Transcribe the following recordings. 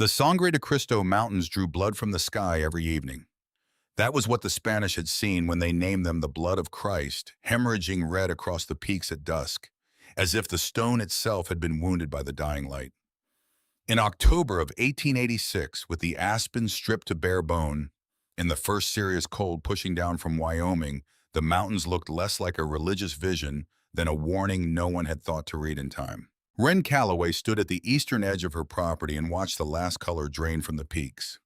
The Sangre de Cristo Mountains drew blood from the sky every evening. That was what the Spanish had seen when they named them the blood of Christ, hemorrhaging red across the peaks at dusk, as if the stone itself had been wounded by the dying light. In October of 1886, with the aspens stripped to bare bone, and the first serious cold pushing down from Wyoming, the mountains looked less like a religious vision than a warning no one had thought to read in time. Wren Calloway stood at the eastern edge of her property and watched the last color drain from the peaks.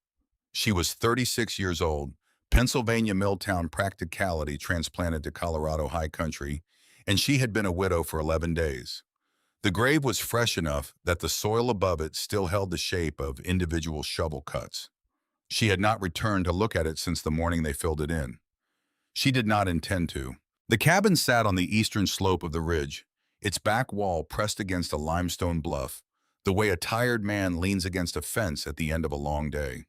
She was 36 years old, Pennsylvania Milltown practicality transplanted to Colorado high country, and she had been a widow for 11 days. The grave was fresh enough that the soil above it still held the shape of individual shovel cuts. She had not returned to look at it since the morning they filled it in. She did not intend to. The cabin sat on the eastern slope of the ridge, its back wall pressed against a limestone bluff, the way a tired man leans against a fence at the end of a long day.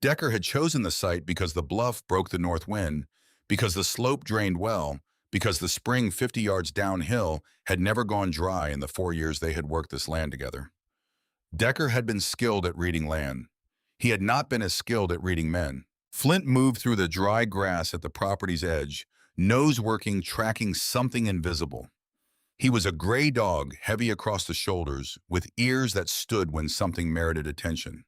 Decker had chosen the site because the bluff broke the north wind, because the slope drained well, because the spring 50 yards downhill had never gone dry in the 4 years they had worked this land together. Decker had been skilled at reading land. He had not been as skilled at reading men. Flint moved through the dry grass at the property's edge, nose working, tracking something invisible. He was a gray dog, heavy across the shoulders, with ears that stood when something merited attention.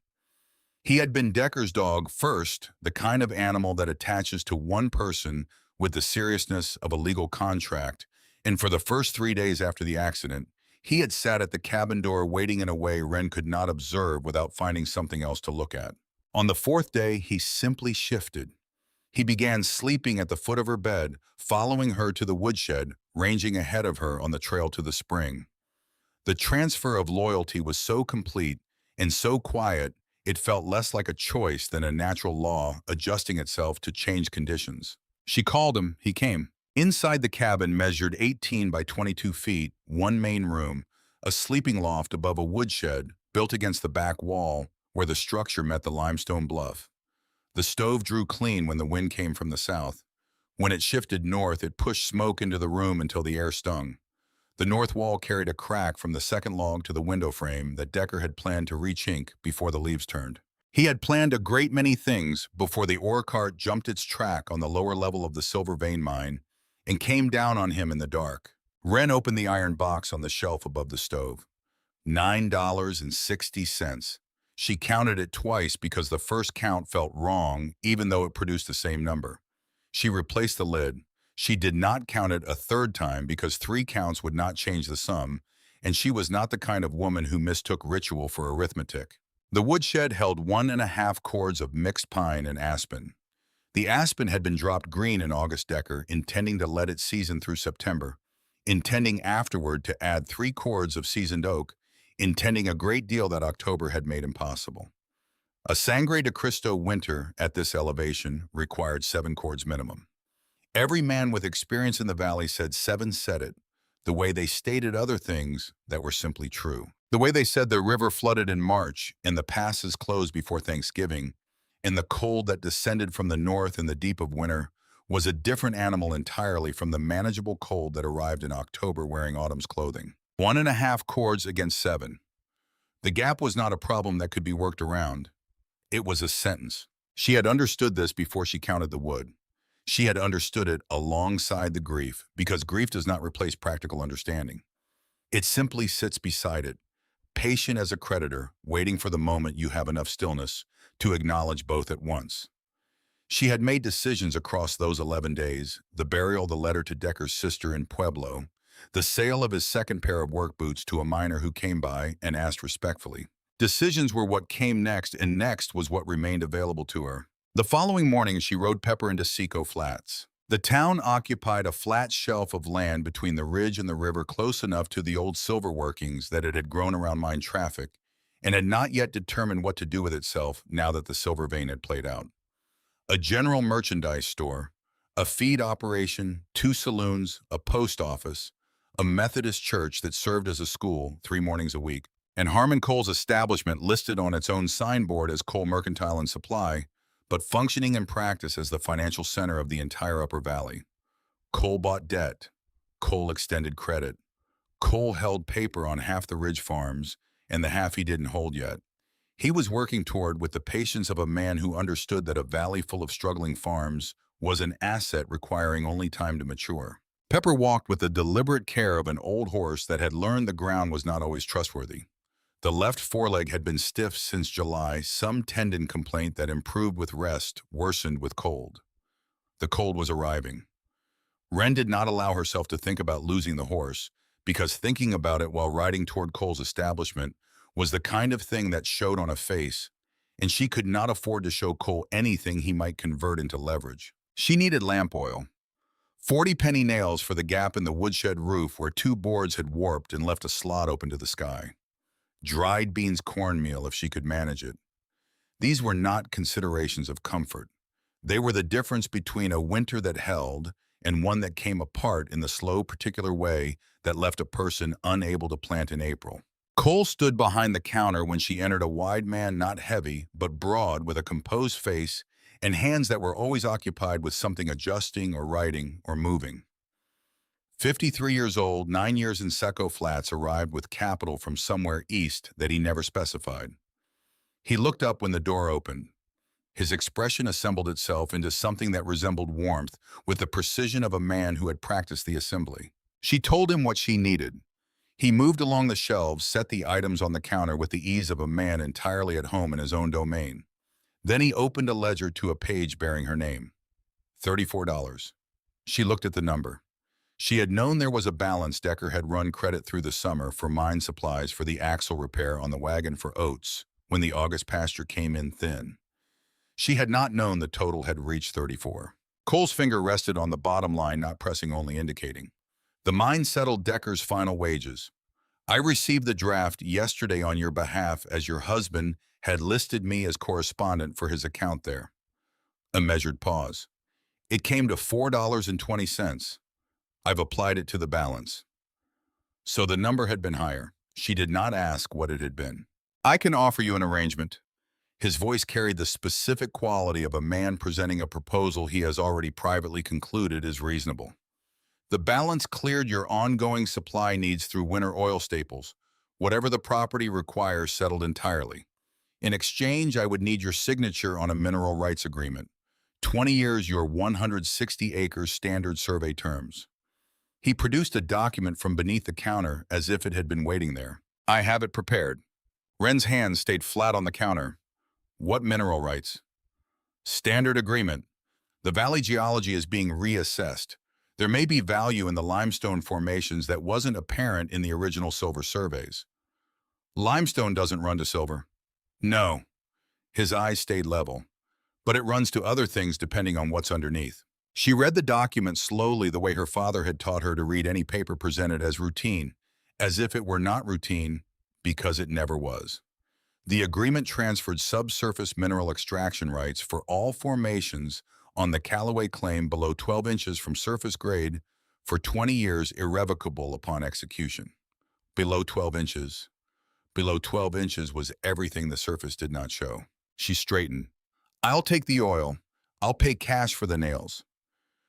He had been Decker's dog first, the kind of animal that attaches to one person with the seriousness of a legal contract, and for the first 3 days after the accident, he had sat at the cabin door waiting in a way Wren could not observe without finding something else to look at. On the fourth day, he simply shifted. He began sleeping at the foot of her bed, following her to the woodshed, ranging ahead of her on the trail to the spring. The transfer of loyalty was so complete and so quiet, it felt less like a choice than a natural law adjusting itself to changed conditions. She called him, he came. Inside the cabin measured 18 by 22 feet, one main room, a sleeping loft above a woodshed built against the back wall where the structure met the limestone bluff. The stove drew clean when the wind came from the south. When it shifted north, it pushed smoke into the room until the air stung. The north wall carried a crack from the second log to the window frame that Decker had planned to re-chink before the leaves turned. He had planned a great many things before the ore cart jumped its track on the lower level of the silver vein mine and came down on him in the dark. Wren opened the iron box on the shelf above the stove. $9.60. She counted it twice because the first count felt wrong, even though it produced the same number. She replaced the lid. She did not count it a third time because 3 counts would not change the sum, and she was not the kind of woman who mistook ritual for arithmetic. The woodshed held 1.5 cords of mixed pine and aspen. The aspen had been dropped green in August. Decker, intending to let it season through September, intending afterward to add 3 cords of seasoned oak, intending a great deal that October had made impossible. A Sangre de Cristo winter at this elevation required 7 cords minimum. Every man with experience in the valley said 7 said it, the way they stated other things that were simply true. The way they said the river flooded in March and the passes closed before Thanksgiving, and the cold that descended from the north in the deep of winter was a different animal entirely from the manageable cold that arrived in October wearing autumn's clothing. 1.5 cords against 7. The gap was not a problem that could be worked around. It was a sentence. She had understood this before she counted the wood. She had understood it alongside the grief, because grief does not replace practical understanding. It simply sits beside it, patient as a creditor, waiting for the moment you have enough stillness to acknowledge both at once. She had made decisions across those 11 days, the burial, the letter to Decker's sister in Pueblo, the sale of his second pair of work boots to a miner who came by and asked respectfully. Decisions were what came next, and next was what remained available to her. The following morning, she rode Pepper into Seco Flats. The town occupied a flat shelf of land between the ridge and the river close enough to the old silver workings that it had grown around mine traffic and had not yet determined what to do with itself now that the silver vein had played out. A general merchandise store, a feed operation, 2 saloons, a post office, a Methodist church that served as a school 3 mornings a week, and Harmon Coal's establishment listed on its own signboard as Coal Mercantile and Supply, but functioning in practice as the financial center of the entire Upper Valley. Coal bought debt. Coal extended credit. Coal held paper on half the ridge farms and the half he didn't hold yet. He was working toward with the patience of a man who understood that a valley full of struggling farms was an asset requiring only time to mature. Pepper walked with the deliberate care of an old horse that had learned the ground was not always trustworthy. The left foreleg had been stiff since July, some tendon complaint that improved with rest worsened with cold. The cold was arriving. Wren did not allow herself to think about losing the horse, because thinking about it while riding toward Cole's establishment was the kind of thing that showed on a face, and she could not afford to show Cole anything he might convert into leverage. She needed lamp oil. 40-penny nails for the gap in the woodshed roof where two boards had warped and left a slot open to the sky. Dried beans cornmeal if she could manage it. These were not considerations of comfort. They were the difference between a winter that held and one that came apart in the slow, particular way that left a person unable to plant in April. Cole stood behind the counter when she entered, a wide man, not heavy, but broad, with a composed face and hands that were always occupied with something, adjusting or writing or moving. 53 years old, 9 years in Seco Flats, arrived with capital from somewhere east that he never specified. He looked up when the door opened. His expression assembled itself into something that resembled warmth, with the precision of a man who had practiced the assembly. She told him what she needed. He moved along the shelves, set the items on the counter with the ease of a man entirely at home in his own domain. Then he opened a ledger to a page bearing her name. $34. She looked at the number. She had known there was a balance. Decker had run credit through the summer for mine supplies for the axle repair on the wagon for oats when the August pasture came in thin. She had not known the total had reached 34. Cole's finger rested on the bottom line, not pressing, only indicating. The mine settled Decker's final wages. I received the draft yesterday on your behalf, as your husband had listed me as correspondent for his account there. A measured pause. It came to $4.20. I've applied it to the balance. So the number had been higher. She did not ask what it had been. I can offer you an arrangement. His voice carried the specific quality of a man presenting a proposal he has already privately concluded is reasonable. The balance cleared your ongoing supply needs through winter oil staples. Whatever the property requires settled entirely. In exchange, I would need your signature on a mineral rights agreement. 20 years, your 160 acres standard survey terms. He produced a document from beneath the counter as if it had been waiting there. I have it prepared. Wren's hand stayed flat on the counter. What mineral rights? Standard agreement. The valley geology is being reassessed. There may be value in the limestone formations that wasn't apparent in the original silver surveys. Limestone doesn't run to silver. No. His eyes stayed level. But it runs to other things depending on what's underneath. She read the document slowly, the way her father had taught her to read any paper presented as routine, as if it were not routine because it never was. The agreement transferred subsurface mineral extraction rights for all formations on the Callaway claim below 12 inches from surface grade for 20 years, irrevocable upon execution. Below 12 inches. Below 12 inches was everything the surface did not show. She straightened. I'll take the oil. I'll pay cash for the nails.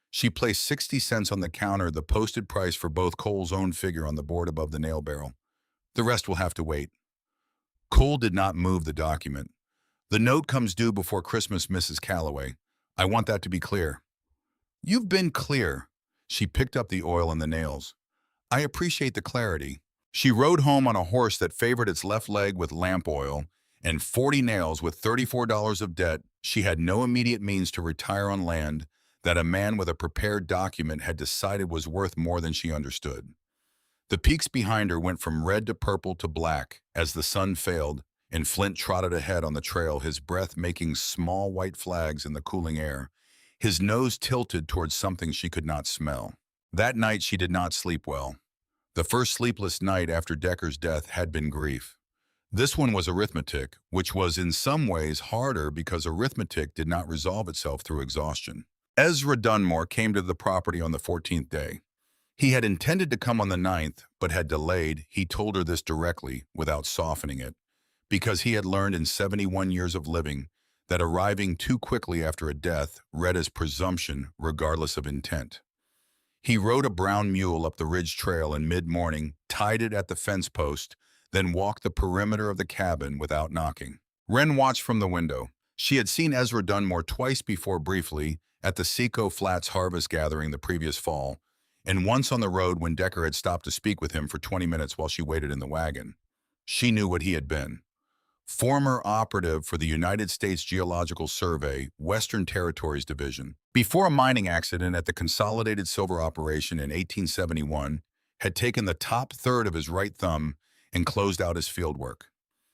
She placed 60 cents on the counter, the posted price for both. Cole's own figure on the board above the nail barrel. The rest will have to wait. Cole did not move the document. The note comes due before Christmas, Mrs. Callaway. I want that to be clear. You've been clear. She picked up the oil and the nails. I appreciate the clarity. She rode home on a horse that favored its left leg with lamp oil and 40 nails with $34 of debt. She had no immediate means to retire on land that a man with a prepared document had decided was worth more than she understood. The peaks behind her went from red to purple to black as the sun failed, and Flint trotted ahead on the trail, his breath making small white flags in the cooling air, his nose tilted towards something she could not smell. That night she did not sleep well. The first sleepless night after Decker's death had been grief. This one was arithmetic, which was in some ways harder because arithmetic did not resolve itself through exhaustion. Ezra Dunmore came to the property on the 14th day. He had intended to come on the 9th, but had delayed. He told her this directly, without softening it, because he had learned in 71 years of living that arriving too quickly after a death read as presumption regardless of intent. He rode a brown mule up the ridge trail in mid-morning, tied it at the fence post, then walked the perimeter of the cabin without knocking. Wren watched from the window. She had seen Ezra Dunmore twice before briefly at the Seco Flats harvest gathering the previous fall, and once on the road when Decker had stopped to speak with him for 20 minutes while she waited in the wagon. She knew what he had been. Former operative for the United States Geological Survey, Western Territories Division. Before a mining accident at the Consolidated Silver Operation in 1871, had taken the top third of his right thumb and closed out his fieldwork.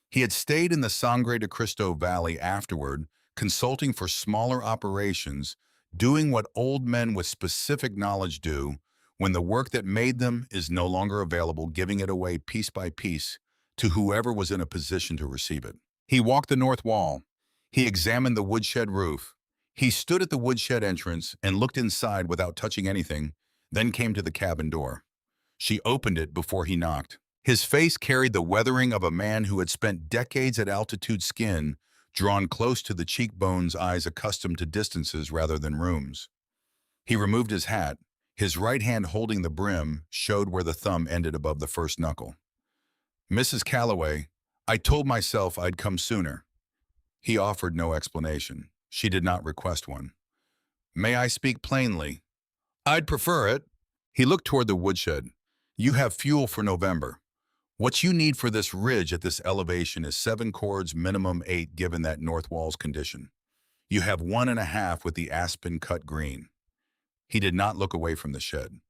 He had stayed in the Sangre de Cristo Valley afterward, consulting for smaller operations, doing what old men with specific knowledge do when the work that made them is no longer available, giving it away piece by piece to whoever was in a position to receive it. He walked the north wall. He examined the woodshed roof. He stood at the woodshed entrance and looked inside without touching anything, then came to the cabin door. She opened it before he knocked. His face carried the weathering of a man who had spent decades at altitude, skin drawn close to the cheekbones, eyes accustomed to distances rather than rooms. He removed his hat. His right hand holding the brim showed where the thumb ended above the first knuckle. "Mrs. Calloway, I told myself I'd come sooner." He offered no explanation. She did not request one. "May I speak plainly?" "I'd prefer it." He looked toward the woodshed. "You have fuel for November. What you need for this ridge at this elevation is 7 cords, minimum 8 given that north wall's condition. You have 1.5 with the aspen cut green." He did not look away from the shed.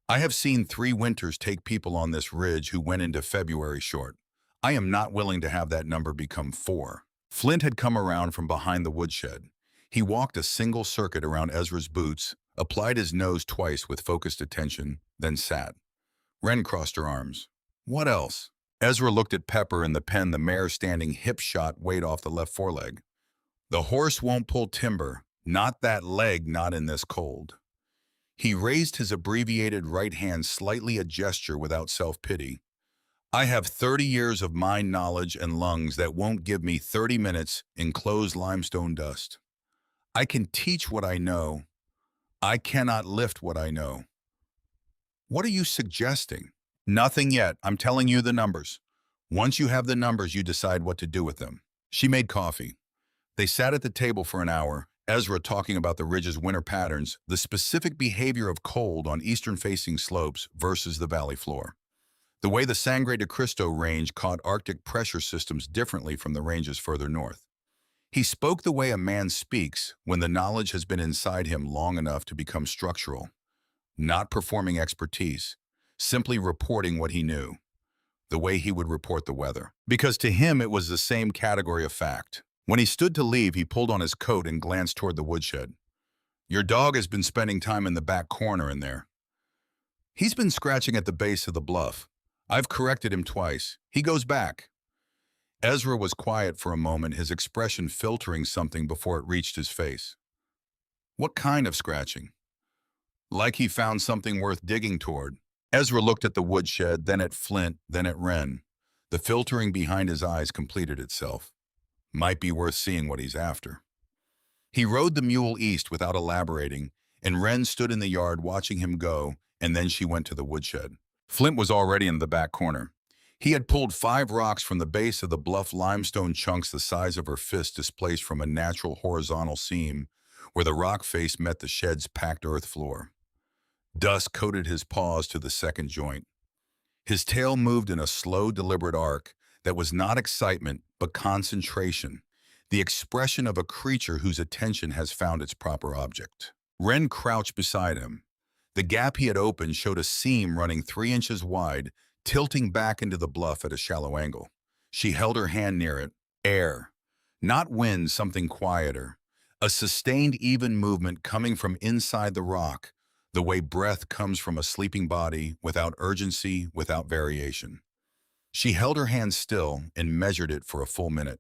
"I have seen 3 winters take people on this ridge who went into February short. I am not willing to have that number become 4. Flint had come around from behind the woodshed. He walked a single circuit around Ezra's boots, applied his nose twice with focused attention, then sat. Wren crossed her arms. "What else?" Ezra looked at Pepper and the pen, the mare standing hip-shot weight off the left foreleg. "The horse won't pull timber. Not that leg, not in this cold." He raised his abbreviated right hand slightly, a gesture without self-pity. "I have 30 years of mine knowledge and lungs that won't give me 30 minutes in closed limestone dust. I can teach what I know. I cannot lift what I know." "What are you suggesting?" "Nothing yet. I'm telling you the numbers. Once you have the numbers, you decide what to do with them." She made coffee. They sat at the table for an hour, Ezra talking about the ridge's winter patterns, the specific behavior of cold on eastern-facing slopes versus the valley floor. The way the Sangre de Cristo range caught Arctic pressure systems differently from the ranges further north. He spoke the way a man speaks when the knowledge has been inside him long enough to become structural, not performing expertise, simply reporting what he knew, the way he would report the weather. Because to him it was the same category of fact. When he stood to leave, he pulled on his coat and glanced toward the woodshed. "Your dog has been spending time in the back corner in there." "He's been scratching at the base of the bluff. I've corrected him twice. He goes back." Ezra was quiet for a moment, his expression filtering something before it reached his face. "What kind of scratching?" "Like he found something worth digging toward." Ezra looked at the woodshed, then at Flint, then at Wren. The filtering behind his eyes completed itself. "Might be worth seeing what he's after." He rode the mule east without elaborating, and Wren stood in the yard watching him go, and then she went to the woodshed. Flint was already in the back corner. He had pulled 5 rocks from the base of the bluff, limestone chunks the size of her fist displaced from a natural horizontal seam where the rock face met the shed's packed earth floor. Dust coated his paws to the second joint. His tail moved in a slow, deliberate arc that was not excitement, but concentration, the expression of a creature whose attention has found its proper object. Wren crouched beside him. The gap he had opened showed a seam running 3 inches wide, tilting back into the bluff at a shallow angle. She held her hand near it. Air. Not wind, something quieter. A sustained, even movement coming from inside the rock, the way breath comes from a sleeping body, without urgency, without variation. She held her hand still and measured it for a full minute.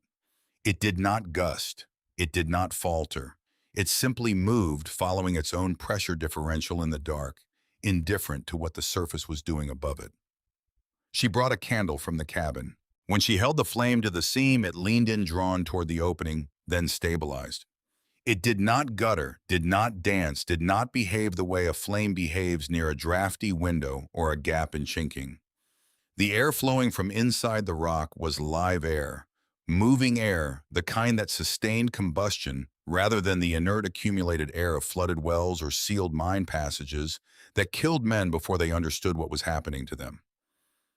It did not gust. It did not falter. It simply moved, following its own pressure differential in the dark, indifferent to what the surface was doing above it. She brought a candle from the cabin. When she held the flame to the seam, it leaned in, drawn toward the opening, then stabilized. It did not gutter, did not dance, did not behave the way a flame behaves near a drafty window or a gap in chinking. The air flowing from inside the rock was live air, Moving air, the kind that sustained combustion rather than the inert accumulated air of flooded wells or sealed mine passages that killed men before they understood what was happening to them.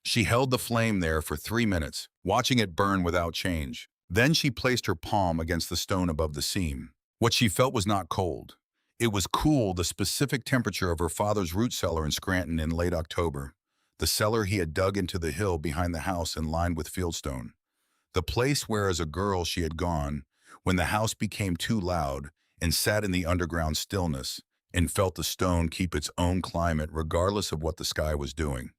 She held the flame there for 3 minutes, watching it burn without change. Then she placed her palm against the stone above the seam. What she felt was not cold. It was cool, the specific temperature of her father's root cellar in Scranton in late October, the cellar he had dug into the hill behind the house and lined with fieldstone. The place where as a girl she had gone when the house became too loud and sat in the underground stillness and felt the stone keep its own climate regardless of what the sky was doing.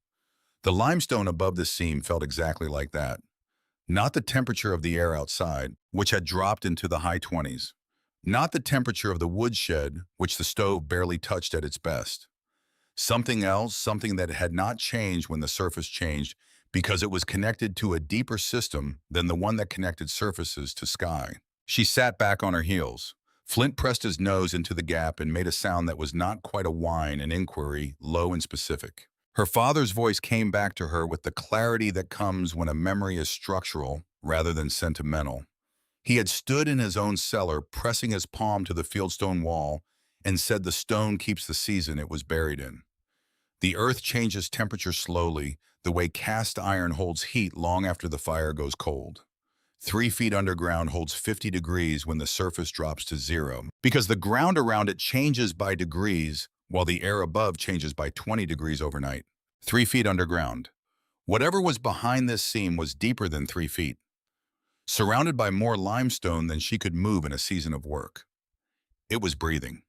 The limestone above the seam felt exactly like that. Not the temperature of the air outside, which had dropped into the high 20s. Not the temperature of the woodshed, which the stove barely touched at its best. Something else, something that had not changed when the surface changed because it was connected to a deeper system than the one that connected surfaces to sky. She sat back on her heels. Flint pressed his nose into the gap and made a sound that was not quite a whine, an inquiry, low and specific. Her father's voice came back to her with the clarity that comes when a memory is structural rather than sentimental. He had stood in his own cellar, pressing his palm to the fieldstone wall, and said the stone keeps the season it was buried in. The earth changes temperature slowly, the way cast iron holds heat long after the fire goes cold. 3 feet underground holds 50 degrees when the surface drops to zero, because the ground around it changes by degrees, while the air above changes by 20 degrees overnight. 3 feet underground. Whatever was behind this seam was deeper than 3 feet, surrounded by more limestone than she could move in a season of work. It was breathing.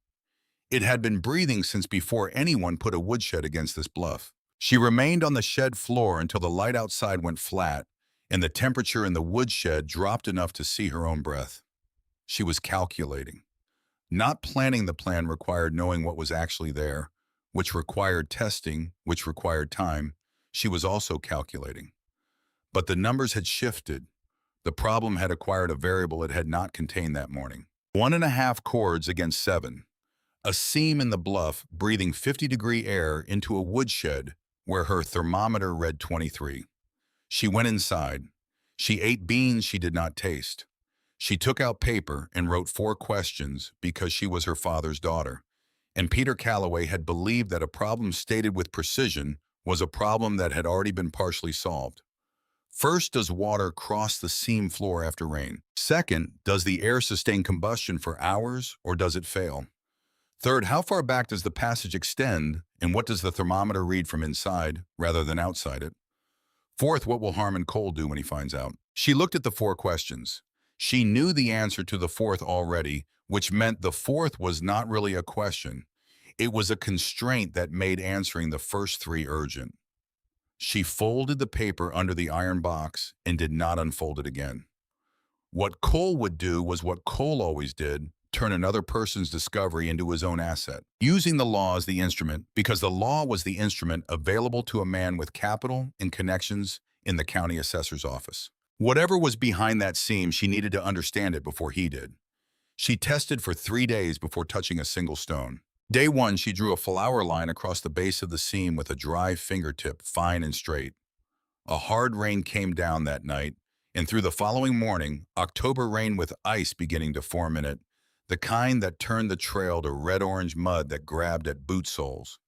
It had been breathing since before anyone put a woodshed against this bluff. She remained on the shed floor until the light outside went flat and the temperature in the woodshed dropped enough to see her own breath. She was calculating. Not planning the plan required knowing what was actually there, which required testing, which required time. She was also calculating. But the numbers had shifted. The problem had acquired a variable it had not contained that morning. 1.5 cords against 7. A seam in the bluff breathing 50-degree air into a woodshed where her thermometer read 23. She went inside. She ate beans she did not taste. She took out paper and wrote 4 questions because she was her father's daughter. And Peter Calloway had believed that a problem stated with precision was a problem that had already been partially solved. First, does water cross the seam floor after rain? Second, does the air sustain combustion for hours or does it fail? Third, how far back does the passage extend, and what does the thermometer read from inside rather than outside it? Fourth, what will Harmon Cole do when he finds out? She looked at the 4 questions. She knew the answer to the 4th already, which meant the 4th was not really a question. It was a constraint that made answering the first 3 urgent. She folded the paper under the iron box and did not unfold it again. What Cole would do was what Cole always did, turn another person's discovery into his own asset, using the law as the instrument, because the law was the instrument available to a man with capital and connections in the county assessor's office. Whatever was behind that seam, she needed to understand it before he did. She tested for 3 days before touching a single stone. Day 1, she drew a flower line across the base of the seam with a dry fingertip, fine and straight. A hard rain came down that night, and through the following morning, October rain with ice beginning to form in it, the kind that turned the trail to red-orange mud that grabbed at boot soles.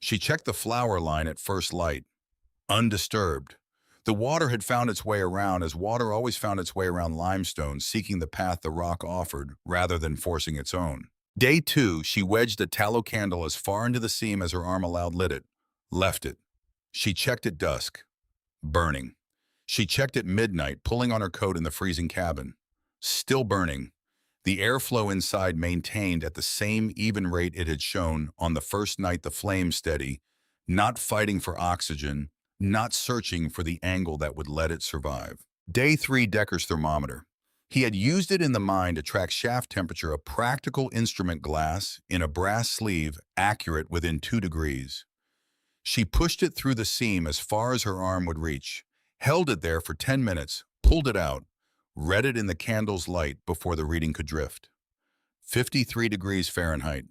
She checked the flower line at first light. Undisturbed. The water had found its way around as water always found its way around limestone, seeking the path the rock offered rather than forcing its own. Day 2, she wedged a tallow candle as far into the seam as her arm allowed, lit it, left it. She checked at dusk. Burning. She checked at midnight, pulling on her coat in the freezing cabin. Still burning. The airflow inside maintained at the same even rate it had shown on the first night, the flame steady, not fighting for oxygen, not searching for the angle that would let it survive. Day 3, Decker's thermometer. He had used it in the mine to track shaft temperature, a practical instrument glass in a brass sleeve, accurate within 2 degrees. She pushed it through the seam as far as her arm would reach, held it there for 10 minutes, pulled it out, read it in the candle's light before the reading could drift. 53 degrees Fahrenheit.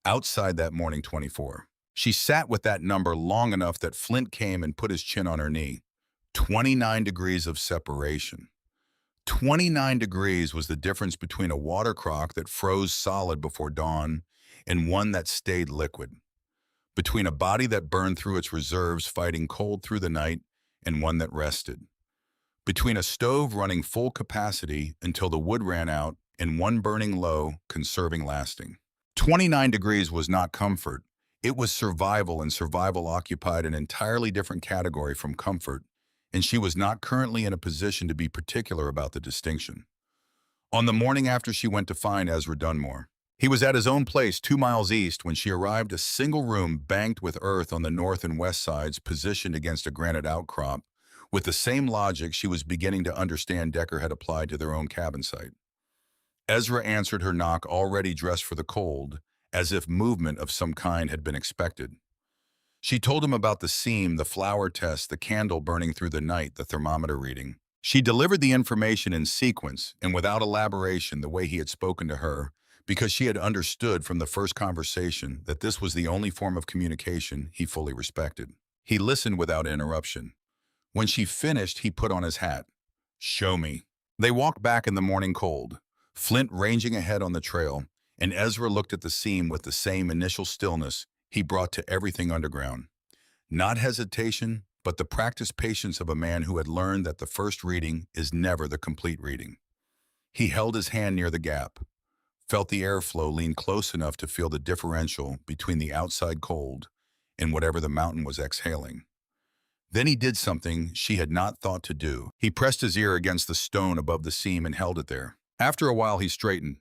Outside that morning, 24. She sat with that number long enough that Flint came and put his chin on her knee. 29 degrees of separation. 29 degrees was the difference between a water crock that froze solid before dawn and one that stayed liquid, between a body that burned through its reserves fighting cold through the night and one that rested, between a stove running full capacity until the wood ran out and one burning low, conserving lasting. 29 degrees was not comfort. It was survival, and survival occupied an entirely different category from comfort, and she was not currently in a position to be particular about the distinction. On the morning after she went to find Ezra Dunmore, he was at his own place 2 miles east when she arrived, a single room banked with earth on the north and west sides, positioned against a granite outcrop, with the same logic she was beginning to understand Decker had applied to their own cabin site. Ezra answered her knock, already dressed for the cold, as if movement of some kind had been expected. She told him about the seam, the flour test, the candle burning through the night, the thermometer reading. She delivered the information in sequence and without elaboration, the way he had spoken to her, because she had understood from the first conversation that this was the only form of communication he fully respected. He listened without interruption. When she finished, he put on his hat. "Show me." They walked back in the morning cold, Flint ranging ahead on the trail, and Ezra looked at the seam with the same initial stillness he brought to everything underground. Not hesitation, but the practiced patience of a man who had learned that the first reading is never the complete reading. He held his hand near the gap, felt the airflow, leaned close enough to feel the differential between the outside cold and whatever the mountain was exhaling. Then he did something she had not thought to do. He pressed his ear against the stone above the seam and held it there. After a while, he straightened.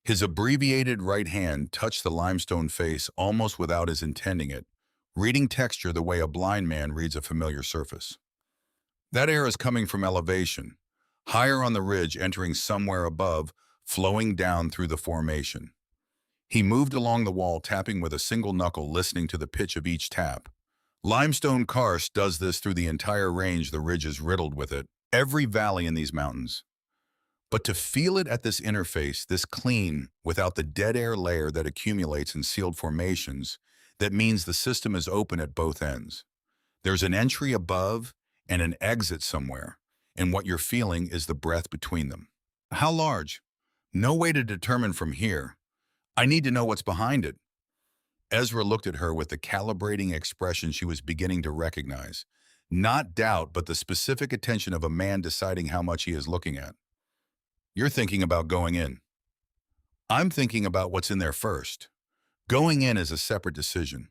His abbreviated right hand touched the limestone face almost without his intending it, reading texture the way a blind man reads a familiar surface. That air is coming from elevation, higher on the ridge, entering somewhere above, flowing down through the formation. He moved along the wall, tapping with a single knuckle, listening to the pitch of each tap. Limestone karst does this through the entire range. The ridge is riddled with it, every valley in these mountains. But to feel it at this interface, this clean, without the dead air layer that accumulates in sealed formations, that means the system is open at both ends. There's an entry above and an exit somewhere, and what you're feeling is the breath between them. How large? No way to determine from here. I need to know what's behind it. Ezra looked at her with the calibrating expression she was beginning to recognize. Not doubt, but the specific attention of a man deciding how much he is looking at. You're thinking about going in. I'm thinking about what's in there first. Going in is a separate decision.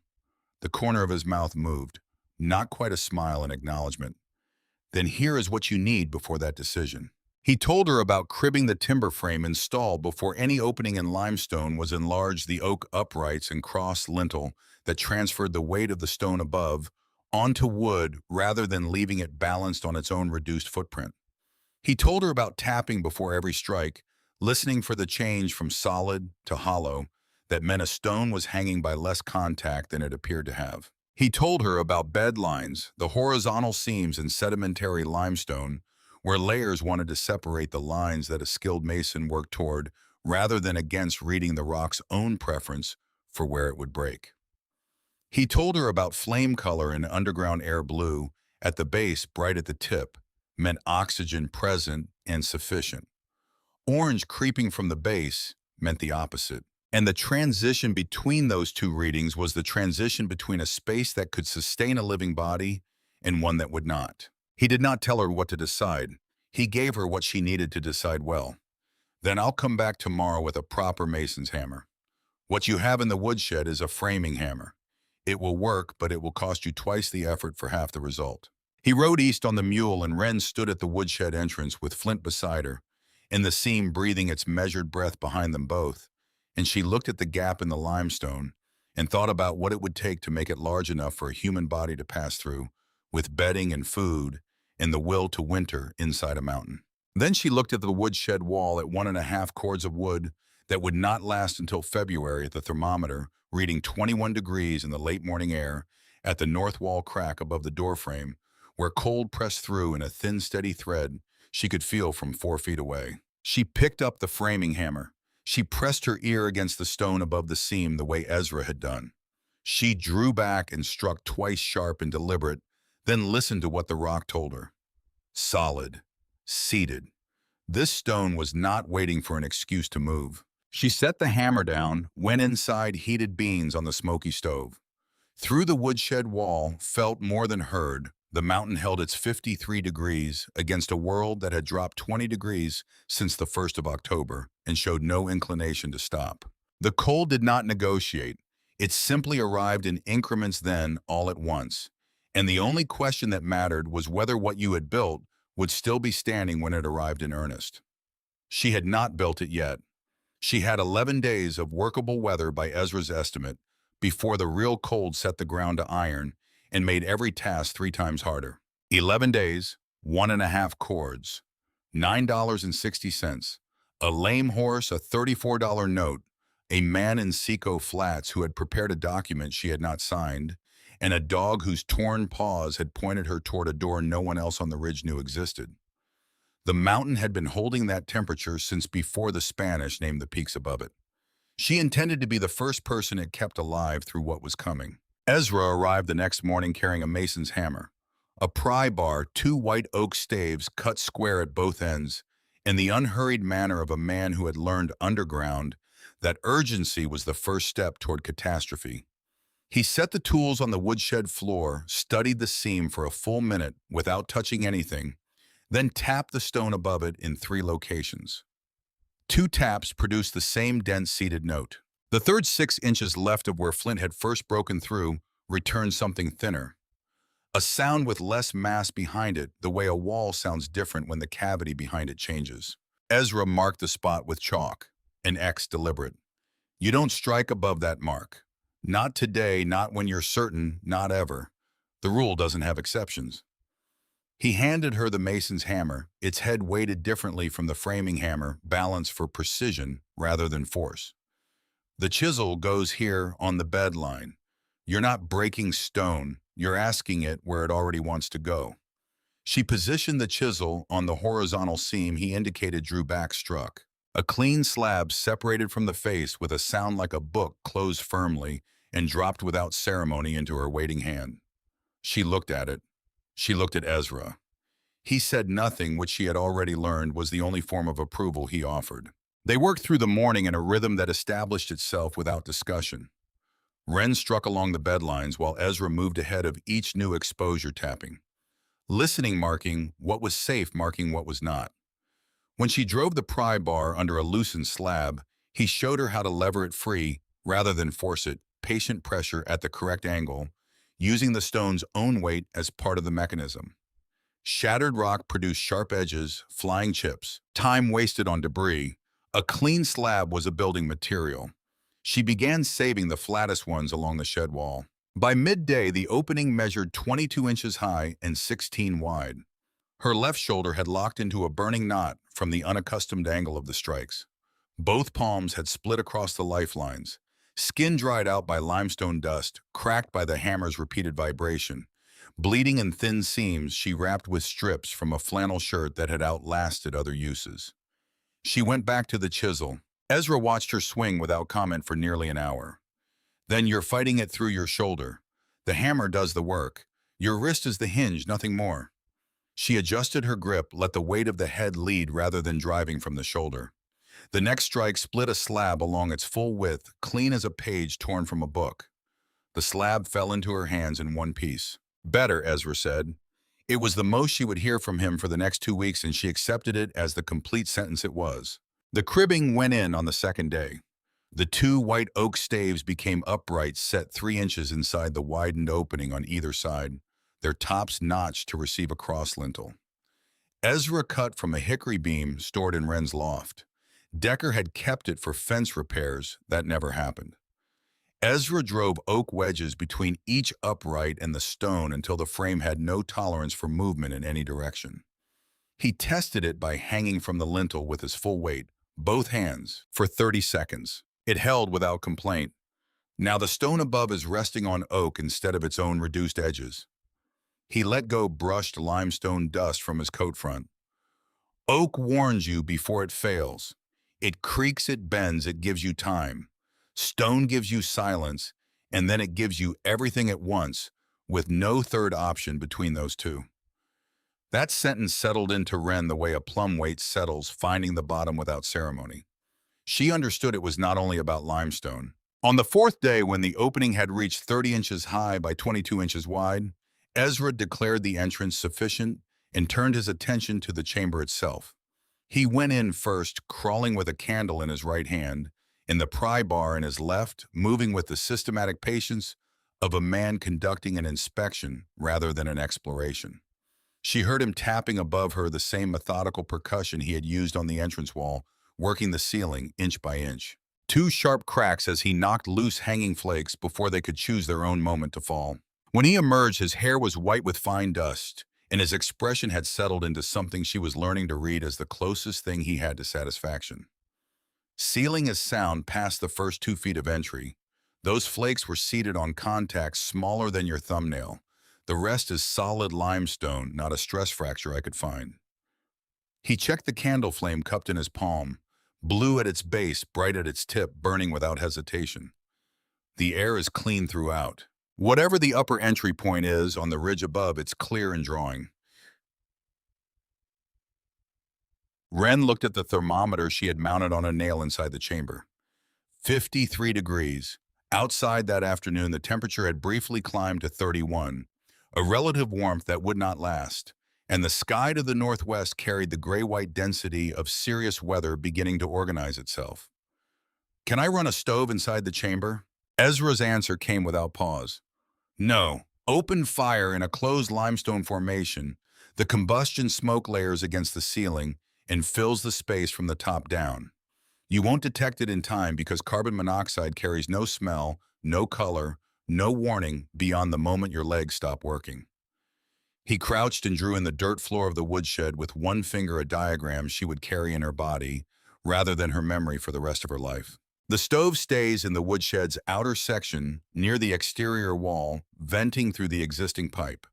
The corner of his mouth moved, not quite a smile in acknowledgement. Then here is what you need before that decision. He told her about cribbing the timber frame installed before any opening in limestone was enlarged, the oak uprights and cross lintel that transferred the weight of the stone above onto wood rather than leaving it balanced on its own reduced footprint. He told her about tapping before every strike, listening for the change from solid to hollow that meant a stone was hanging by less contact than it appeared to have. He told her about bed lines, the horizontal seams in sedimentary limestone, where layers wanted to separate the lines that a skilled mason worked toward rather than against, reading the rock's own preference for where it would break. He told her about flame color and underground air. Blue at the base, bright at the tip, meant oxygen present and sufficient. Orange creeping from the base meant the opposite. And the transition between those two readings was the transition between a space that could sustain a living body and one that would not. He did not tell her what to decide. He gave her what she needed to decide well. Then I'll come back tomorrow with a proper mason's hammer. What you have in the woodshed is a framing hammer. It will work, but it will cost you twice the effort for half the result. He rode east on the mule, and Wren stood at the woodshed entrance with Flint beside her, in the seam breathing its measured breath behind them both, and she looked at the gap in the limestone and thought about what it would take to make it large enough for a human body to pass through, with bedding and food and the will to winter inside a mountain. Then she looked at the woodshed wall at 1.5 cords of wood that would not last until February, at the thermometer reading 21 degrees in the late morning air, at the north wall crack above the doorframe, where cold pressed through in a thin, steady thread she could feel from 4 feet away. She picked up the framing hammer. She pressed her ear against the stone above the seam the way Ezra had done. She drew back and struck twice, sharp and deliberate, then listened to what the rock told her. Solid, seated, This stone was not waiting for an excuse to move. She set the hammer down, went inside, heated beans on the smoky stove. Through the woodshed wall, felt more than heard, the mountain held its 53 degrees against a world that had dropped 20 degrees since the 1st of October and showed no inclination to stop. The cold did not negotiate. It simply arrived in increments then, all at once. And the only question that mattered was whether what you had built would still be standing when it arrived in earnest. She had not built it yet. She had 11 days of workable weather by Ezra's estimate before the real cold set the ground to iron and made every task 3 times harder. 11 days, 1.5 cords, $9.60, a lame horse, a $34 note, a man in Seco Flats who had prepared a document she had not signed, and a dog whose torn paws had pointed her toward a door no one else on the ridge knew existed. The mountain had been holding that temperature since before the Spanish named the peaks above it. She intended to be the first person it kept alive through what was coming. Ezra arrived the next morning carrying a mason's hammer, a pry bar, 2 white oak staves cut square at both ends, and the unhurried manner of a man who had learned underground that urgency was the first step toward catastrophe. He set the tools on the woodshed floor, studied the seam for a full minute without touching anything, then tapped the stone above it in 3 locations. 2 taps produced the same dense seated note. The third 6 inches left of where flint had first broken through returned something thinner. A sound with less mass behind it, the way a wall sounds different when the cavity behind it changes. Ezra marked the spot with chalk, an X deliberate. You don't strike above that mark. Not today, not when you're certain, not ever. The rule doesn't have exceptions. He handed her the mason's hammer, its head weighted differently from the framing hammer, balanced for precision rather than force. The chisel goes here on the bed line. You're not breaking stone, you're asking it where it already wants to go. She positioned the chisel on the horizontal seam he indicated drew back struck. A clean slab separated from the face with a sound like a book closed firmly and dropped without ceremony into her waiting hand. She looked at it. She looked at Ezra. He said nothing, which she had already learned was the only form of approval he offered. They worked through the morning in a rhythm that established itself without discussion. Wren struck along the bedlines while Ezra moved ahead of each new exposure tapping. Listening marking what was safe, marking what was not. When she drove the pry bar under a loosened slab, he showed her how to lever it free rather than force it, patient pressure at the correct angle, using the stone's own weight as part of the mechanism. Shattered rock produced sharp edges, flying chips, time wasted on debris. A clean slab was a building material. She began saving the flattest ones along the shed wall. By midday, the opening measured 22 inches high and 16 wide. Her left shoulder had locked into a burning knot from the unaccustomed angle of the strikes. Both palms had split across the lifelines, skin dried out by limestone dust, cracked by the hammer's repeated vibration. Bleeding in thin seams, she wrapped with strips from a flannel shirt that had outlasted other uses. She went back to the chisel. Ezra watched her swing without comment for nearly an hour. Then you're fighting it through your shoulder. The hammer does the work. Your wrist is the hinge, nothing more. She adjusted her grip, let the weight of the head lead rather than driving from the shoulder. The next strike split a slab along its full width, clean as a page torn from a book. The slab fell into her hands in one piece. Better, Ezra said. It was the most she would hear from him for the next 2 weeks, and she accepted it as the complete sentence it was. The cribbing went in on the second day. The 2 white oak staves became upright, set 3 inches inside the widened opening on either side, their tops notched to receive a cross lintel. Ezra cut from a hickory beam stored in Wren's loft. Decker had kept it for fence repairs. That never happened. Ezra drove oak wedges between each upright and the stone until the frame had no tolerance for movement in any direction. He tested it by hanging from the lintel with his full weight, both hands, for 30 seconds. It held without complaint. Now the stone above is resting on oak instead of its own reduced edges. He let go brushed limestone dust from his coat front. Oak warns you before it fails. It creaks, it bends, it gives you time. Stone gives you silence, and then it gives you everything at once, with no third option between those two. That sentence settled into Wren the way a plum weight settles, finding the bottom without ceremony. She understood it was not only about limestone. On the fourth day, when the opening had reached 30 inches high by 22 inches wide, Ezra declared the entrance sufficient and turned his attention to the chamber itself. He went in first, crawling with a candle in his right hand, and the pry bar in his left, moving with the systematic patience of a man conducting an inspection rather than an exploration. She heard him tapping above her, the same methodical percussion he had used on the entrance wall, working the ceiling inch by inch. Two sharp cracks as he knocked loose hanging flakes before they could choose their own moment to fall. When he emerged, his hair was white with fine dust, and his expression had settled into something she was learning to read as the closest thing he had to satisfaction. Sealing his sound past the first 2 feet of entry, those flakes were seated on contacts smaller than your thumbnail. The rest is solid limestone, not a stress fracture I could find. He checked the candle flame cupped in his palm, blue at its base, bright at its tip, burning without hesitation. The air is clean throughout. Whatever the upper entry point is on the ridge above, it's clear and drawing. Wren looked at the thermometer she had mounted on a nail inside the chamber. 53 degrees. Outside that afternoon, the temperature had briefly climbed to 31, a relative warmth that would not last, and the sky to the northwest carried the gray-white density of serious weather beginning to organize itself. "Can I run a stove inside the chamber?" Ezra's answer came without pause. "No. Open fire in a closed limestone formation. The combustion smoke layers against the ceiling and fills the space from the top down. You won't detect it in time because carbon monoxide carries no smell, no color, no warning beyond the moment your legs stop working." He crouched and drew in the dirt floor of the woodshed with one finger a diagram she would carry in her body, rather than her memory for the rest of her life. The stove stays in the woodshed's outer section, near the exterior wall, venting through the existing pipe.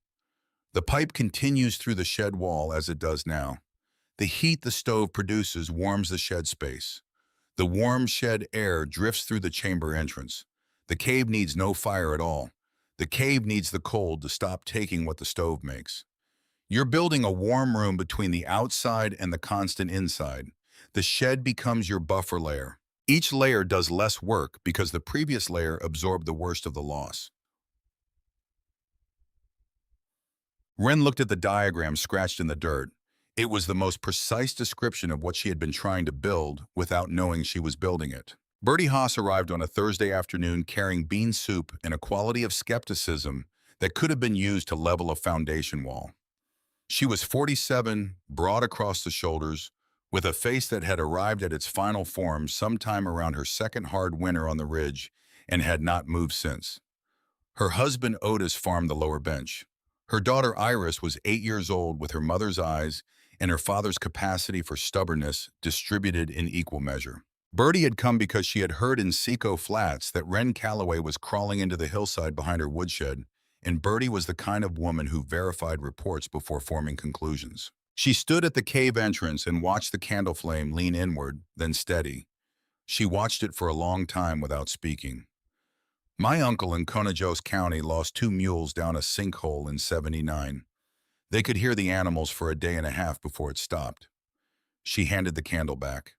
The pipe continues through the shed wall as it does now. The heat the stove produces warms the shed space. The warm shed air drifts through the chamber entrance. The cave needs no fire at all. The cave needs the cold to stop taking what the stove makes. You're building a warm room between the outside and the constant inside. The shed becomes your buffer layer. Each layer does less work because the previous layer absorbed the worst of the loss. Wren looked at the diagram scratched in the dirt. It was the most precise description of what she had been trying to build without knowing she was building it. Bertie Haas arrived on a Thursday afternoon carrying bean soup and a quality of skepticism that could have been used to level a foundation wall. She was 47, broad across the shoulders, with a face that had arrived at its final form sometime around her second hard winter on the ridge and had not moved since. Her husband Otis farmed the lower bench. Her daughter Iris was 8 years old with her mother's eyes and her father's capacity for stubbornness distributed in equal measure. Bertie had come because she had heard in Seco Flats that Wren Calloway was crawling into the hillside behind her woodshed, and Bertie was the kind of woman who verified reports before forming conclusions. She stood at the cave entrance and watched the candle flame lean inward, then steady. She watched it for a long time without speaking. "My uncle in Conejoes County lost 2 mules down a sinkhole in '79. They could hear the animals for a day and a half before it stopped." She handed the candle back.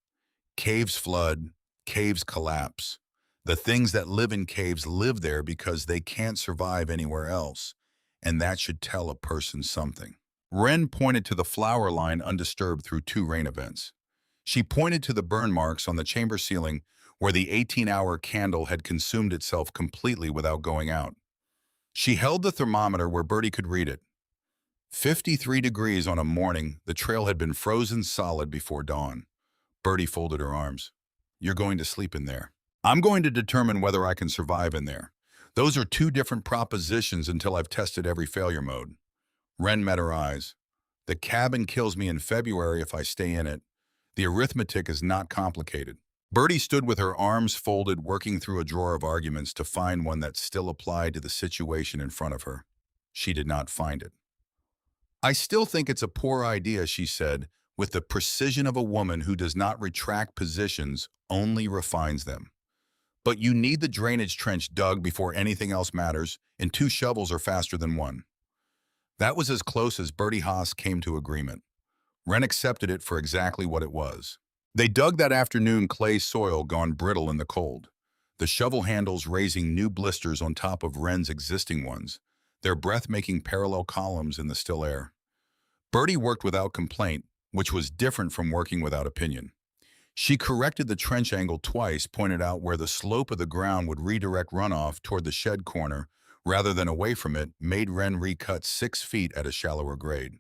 "Caves flood, caves collapse. The things that live in caves live there because they can't survive anywhere else, and that should tell a person something." Wren pointed to the flower line undisturbed through 2 rain events. She pointed to the burn marks on the chamber ceiling where the 18-hour candle had consumed itself completely without going out. She held the thermometer where Bertie could read it. 53 degrees on a morning the trail had been frozen solid before dawn. Bertie folded her arms. "You're going to sleep in there. I'm going to determine whether I can survive in there. Those are 2 different propositions until I've tested every failure mode." Wren met her eyes. "The cabin kills me in February if I stay in it. The arithmetic is not complicated." Bertie stood with her arms folded, working through a drawer of arguments to find one that still applied to the situation in front of her. She did not find it. "I still think it's a poor idea," she said, with the precision of a woman who does not retract positions, only refines them. "But you need the drainage trench dug before anything else matters, and 2 shovels are faster than 1. That was as close as Bertie Haas came to agreement. Wren accepted it for exactly what it was. They dug that afternoon clay soil gone brittle in the cold, the shovel handles raising new blisters on top of Wren's existing ones, their breath-making parallel columns in the still air. Bertie worked without complaint, which was different from working without opinion. She corrected the trench angle twice, pointed out where the slope of the ground would redirect runoff toward the shed corner rather than away from it, made Wren recut 6 feet at a shallower grade.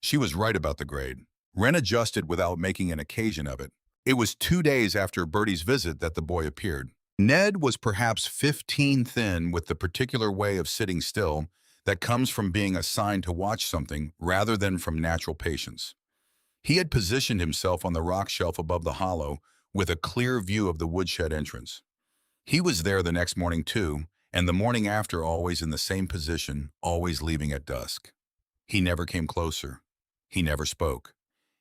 She was right about the grade. Wren adjusted without making an occasion of it. It was 2 days after Bertie's visit that the boy appeared. Ned was perhaps 15 thin with the particular way of sitting still that comes from being assigned to watch something rather than from natural patience. He had positioned himself on the rock shelf above the hollow with a clear view of the woodshed entrance. He was there the next morning too, and the morning after always in the same position, always leaving at dusk. He never came closer. He never spoke.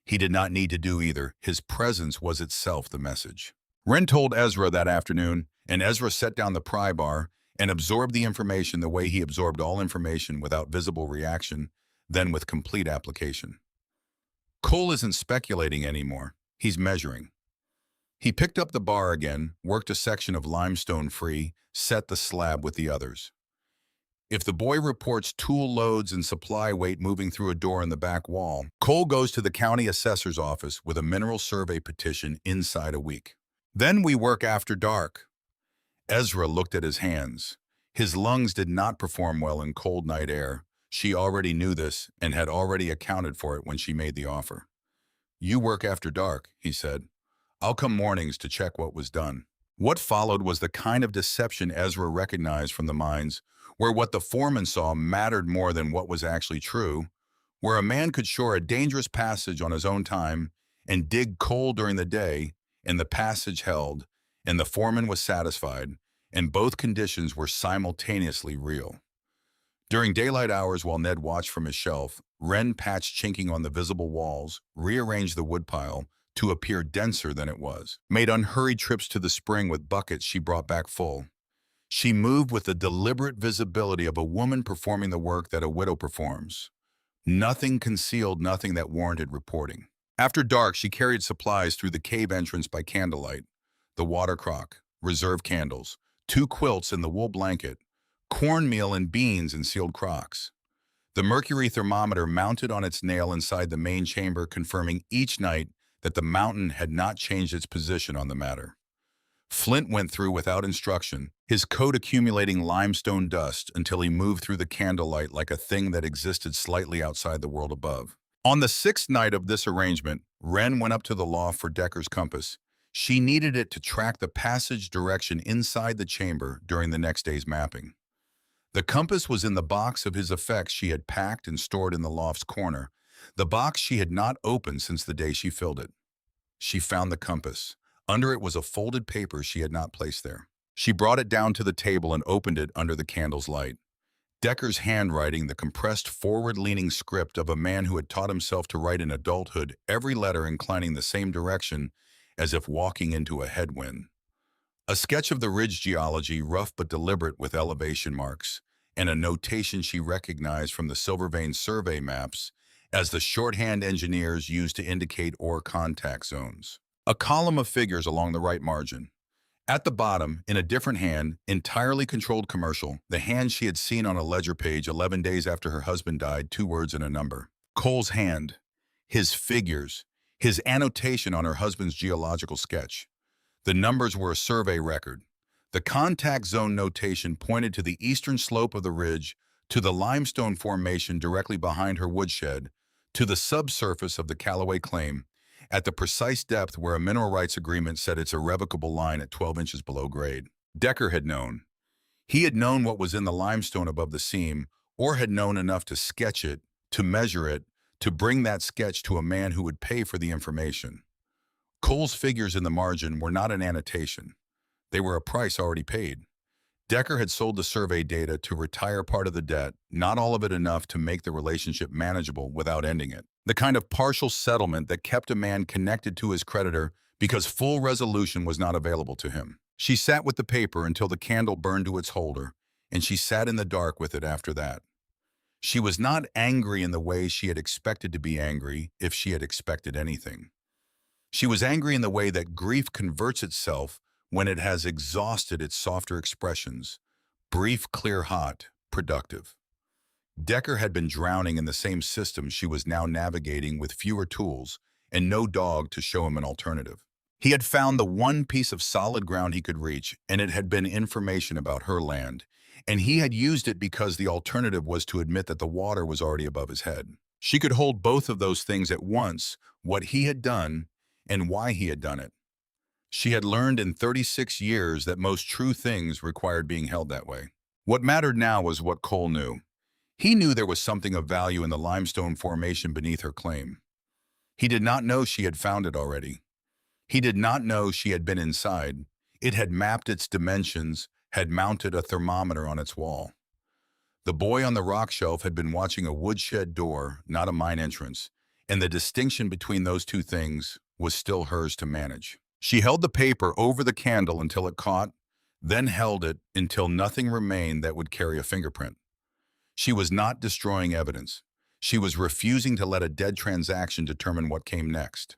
He did not need to do either. His presence was itself the message. Wren told Ezra that afternoon, and Ezra set down the pry bar and absorbed the information the way he absorbed all information without visible reaction, then with complete application. Cole isn't speculating anymore. He's measuring. He picked up the bar again, worked a section of limestone free, set the slab with the others. If the boy reports tool loads and supply weight moving through a door in the back wall, Cole goes to the county assessor's office with a mineral survey petition inside a week. Then we work after dark. Ezra looked at his hands. His lungs did not perform well in cold night air. She already knew this and had already accounted for it when she made the offer. "You work after dark," he said. "I'll come mornings to check what was done." What followed was the kind of deception Ezra recognized from the mines, where what the foreman saw mattered more than what was actually true, where a man could shore a dangerous passage on his own time and dig coal during the day, and the passage held, and the foreman was satisfied, and both conditions were simultaneously real. During daylight hours while Ned watched from his shelf, Wren patched chinking on the visible walls, rearranged the woodpile to appear denser than it was, made unhurried trips to the spring with buckets she brought back full. She moved with the deliberate visibility of a woman performing the work that a widow performs. Nothing concealed, nothing that warranted reporting. After dark, she carried supplies through the cave entrance by candlelight. The water crock, reserve candles, 2 quilts and the wool blanket, cornmeal and beans in sealed crocks. The mercury thermometer mounted on its nail inside the main chamber, confirming each night that the mountain had not changed its position on the matter. Flint went through without instruction, his coat accumulating limestone dust until he moved through the candlelight like a thing that existed slightly outside the world above. On the 6th night of this arrangement, Wren went up to the loft for Decker's compass. She needed it to track the passage direction inside the chamber during the next day's mapping. The compass was in the box of his effects she had packed and stored in the loft's corner, the box she had not opened since the day she filled it. She found the compass. Under it was a folded paper she had not placed there. She brought it down to the table and opened it under the candle's light. Decker's handwriting, the compressed forward-leaning script of a man who had taught himself to write in adulthood, every letter inclining the same direction as if walking into a headwind. A sketch of the ridge geology, rough but deliberate with elevation marks, and a notation she recognized from the Silver Vein survey maps as the shorthand engineers used to indicate ore contact zones. A column of figures along the right margin. At the bottom, in a different hand, entirely controlled commercial, the hand she had seen on a ledger page 11 days after her husband died, 2 words and a number. Cole's hand, his figures, his annotation on her husband's geological sketch. The numbers were a survey record. The contact zone notation pointed to the eastern slope of the ridge, to the limestone formation directly behind her woodshed, to the subsurface of the Callaway claim, at the precise depth where a mineral rights agreement set its irrevocable line at 12 inches below grade. Decker had known. He had known what was in the limestone above the seam, or had known enough to sketch it, to measure it, to bring that sketch to a man who would pay for the information. Cole's figures in the margin were not an annotation. They were a price already paid. Decker had sold the survey data to retire part of the debt, not all of it enough to make the relationship manageable without ending it. The kind of partial settlement that kept a man connected to his creditor because full resolution was not available to him. She sat with the paper until the candle burned to its holder, and she sat in the dark with it after that. She was not angry in the way she had expected to be angry if she had expected anything. She was angry in the way that grief converts itself when it has exhausted its softer expressions, brief, clear, hot, productive. Decker had been drowning in the same system she was now navigating with fewer tools and no dog to show him an alternative. He had found the one piece of solid ground he could reach, and it had been information about her land, and he had used it because the alternative was to admit that the water was already above his head. She could hold both of those things at once, what he had done and why he had done it. She had learned in 36 years that most true things required being held that way. What mattered now was what Cole knew. He knew there was something of value in the limestone formation beneath her claim. He did not know she had found it already. He did not know she had been inside. It had mapped its dimensions, had mounted a thermometer on its wall. The boy on the rock shelf had been watching a woodshed door, not a mine entrance, and the distinction between those two things was still hers to manage. She held the paper over the candle until it caught, then held it until nothing remained that would carry a fingerprint. She was not destroying evidence. She was refusing to let a dead transaction determine what came next.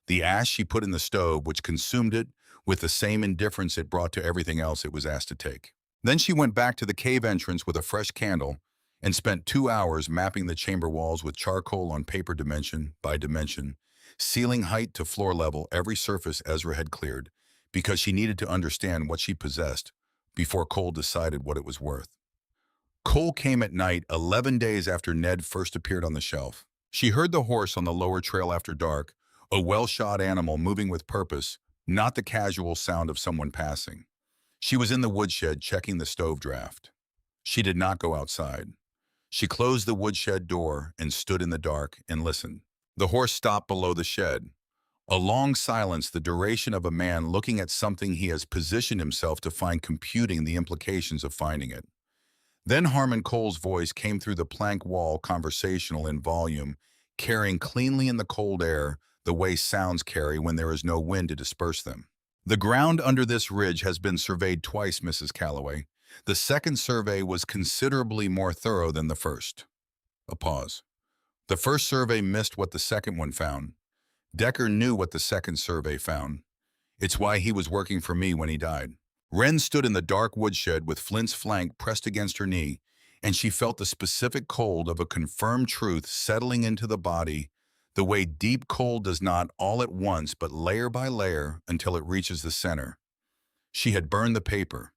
The ash she put in the stove, which consumed it with the same indifference it brought to everything else it was asked to take. Then she went back to the cave entrance with a fresh candle and spent 2 hours mapping the chamber walls with charcoal on paper dimension by dimension, ceiling height to floor level, every surface Ezra had cleared, because she needed to understand what she possessed before Cole decided what it was worth. Cole came at night 11 days after Ned first appeared on the shelf. She heard the horse on the lower trail after dark, a well-shod animal moving with purpose, not the casual sound of someone passing. She was in the woodshed checking the stove draft. She did not go outside. She closed the woodshed door and stood in the dark and listened. The horse stopped below the shed. A long silence, the duration of a man looking at something he has positioned himself to find, computing the implications of finding it. Then Harmon Cole's voice came through the plank wall, conversational in volume, carrying cleanly in the cold air the way sounds carry when there is no wind to disperse them. The ground under this ridge has been surveyed twice, Mrs. Calloway. The second survey was considerably more thorough than the first. A pause. The first survey missed what the second one found. Decker knew what the second survey found. It's why he was working for me when he died. Wren stood in the dark woodshed with Flint's flank pressed against her knee, and she felt the specific cold of a confirmed truth settling into the body, the way deep cold does not all at once but layer by layer until it reaches the center. She had burned the paper.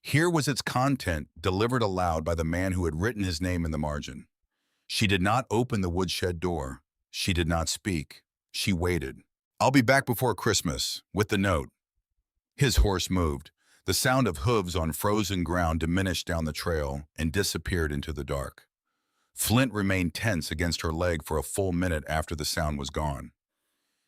Here was its content, delivered aloud by the man who had written his name in the margin. She did not open the woodshed door. She did not speak. She waited. "I'll be back before Christmas, with the note." His horse moved. The sound of hooves on frozen ground diminished down the trail and disappeared into the dark. Flint remained tense against her leg for a full minute after the sound was gone.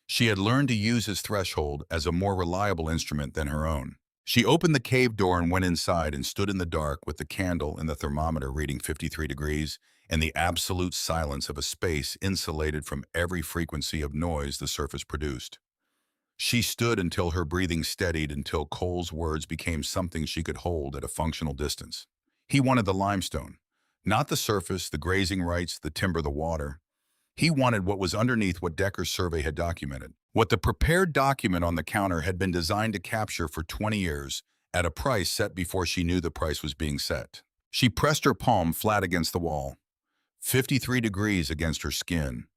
She had learned to use his threshold as a more reliable instrument than her own. She opened the cave door and went inside and stood in the dark with the candle and the thermometer reading 53 degrees and the absolute silence of a space insulated from every frequency of noise the surface produced. She stood until her breathing steadied, until Cole's words became something she could hold at a functional distance. He wanted the limestone, not the surface, the grazing rights, the timber, the water. He wanted what was underneath what Decker's survey had documented, what the prepared document on the counter had been designed to capture for 20 years, at a price set before she knew the price was being set. She pressed her palm flat against the wall, 53 degrees against her skin.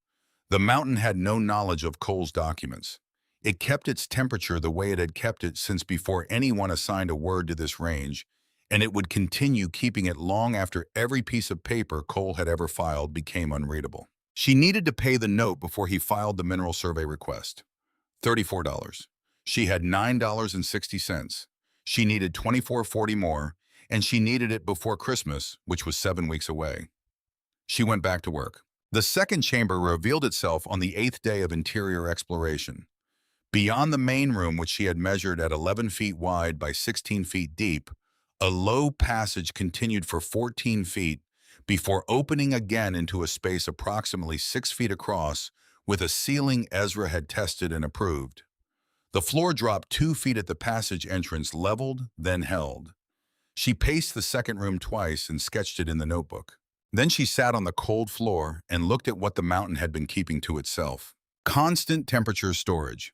The mountain had no knowledge of Cole's documents. It kept its temperature the way it had kept it since before anyone assigned a word to this range, and it would continue keeping it long after every piece of paper Cole had ever filed became unreadable. She needed to pay the note before he filed the mineral survey request. $34. She had $9.60. She needed $24.40 more, and she needed it before Christmas, which was 7 weeks away. She went back to work. The second chamber revealed itself on the 8th day of interior exploration. Beyond the main room, which she had measured at 11 feet wide by 16 feet deep, a low passage continued for 14 feet before opening again into a space approximately 6 feet across with a ceiling Ezra had tested and approved. The floor dropped 2 feet at the passage entrance, leveled, then held. She paced the second room twice and sketched it in the notebook. Then she sat on the cold floor and looked at what the mountain had been keeping to itself. Constant temperature storage.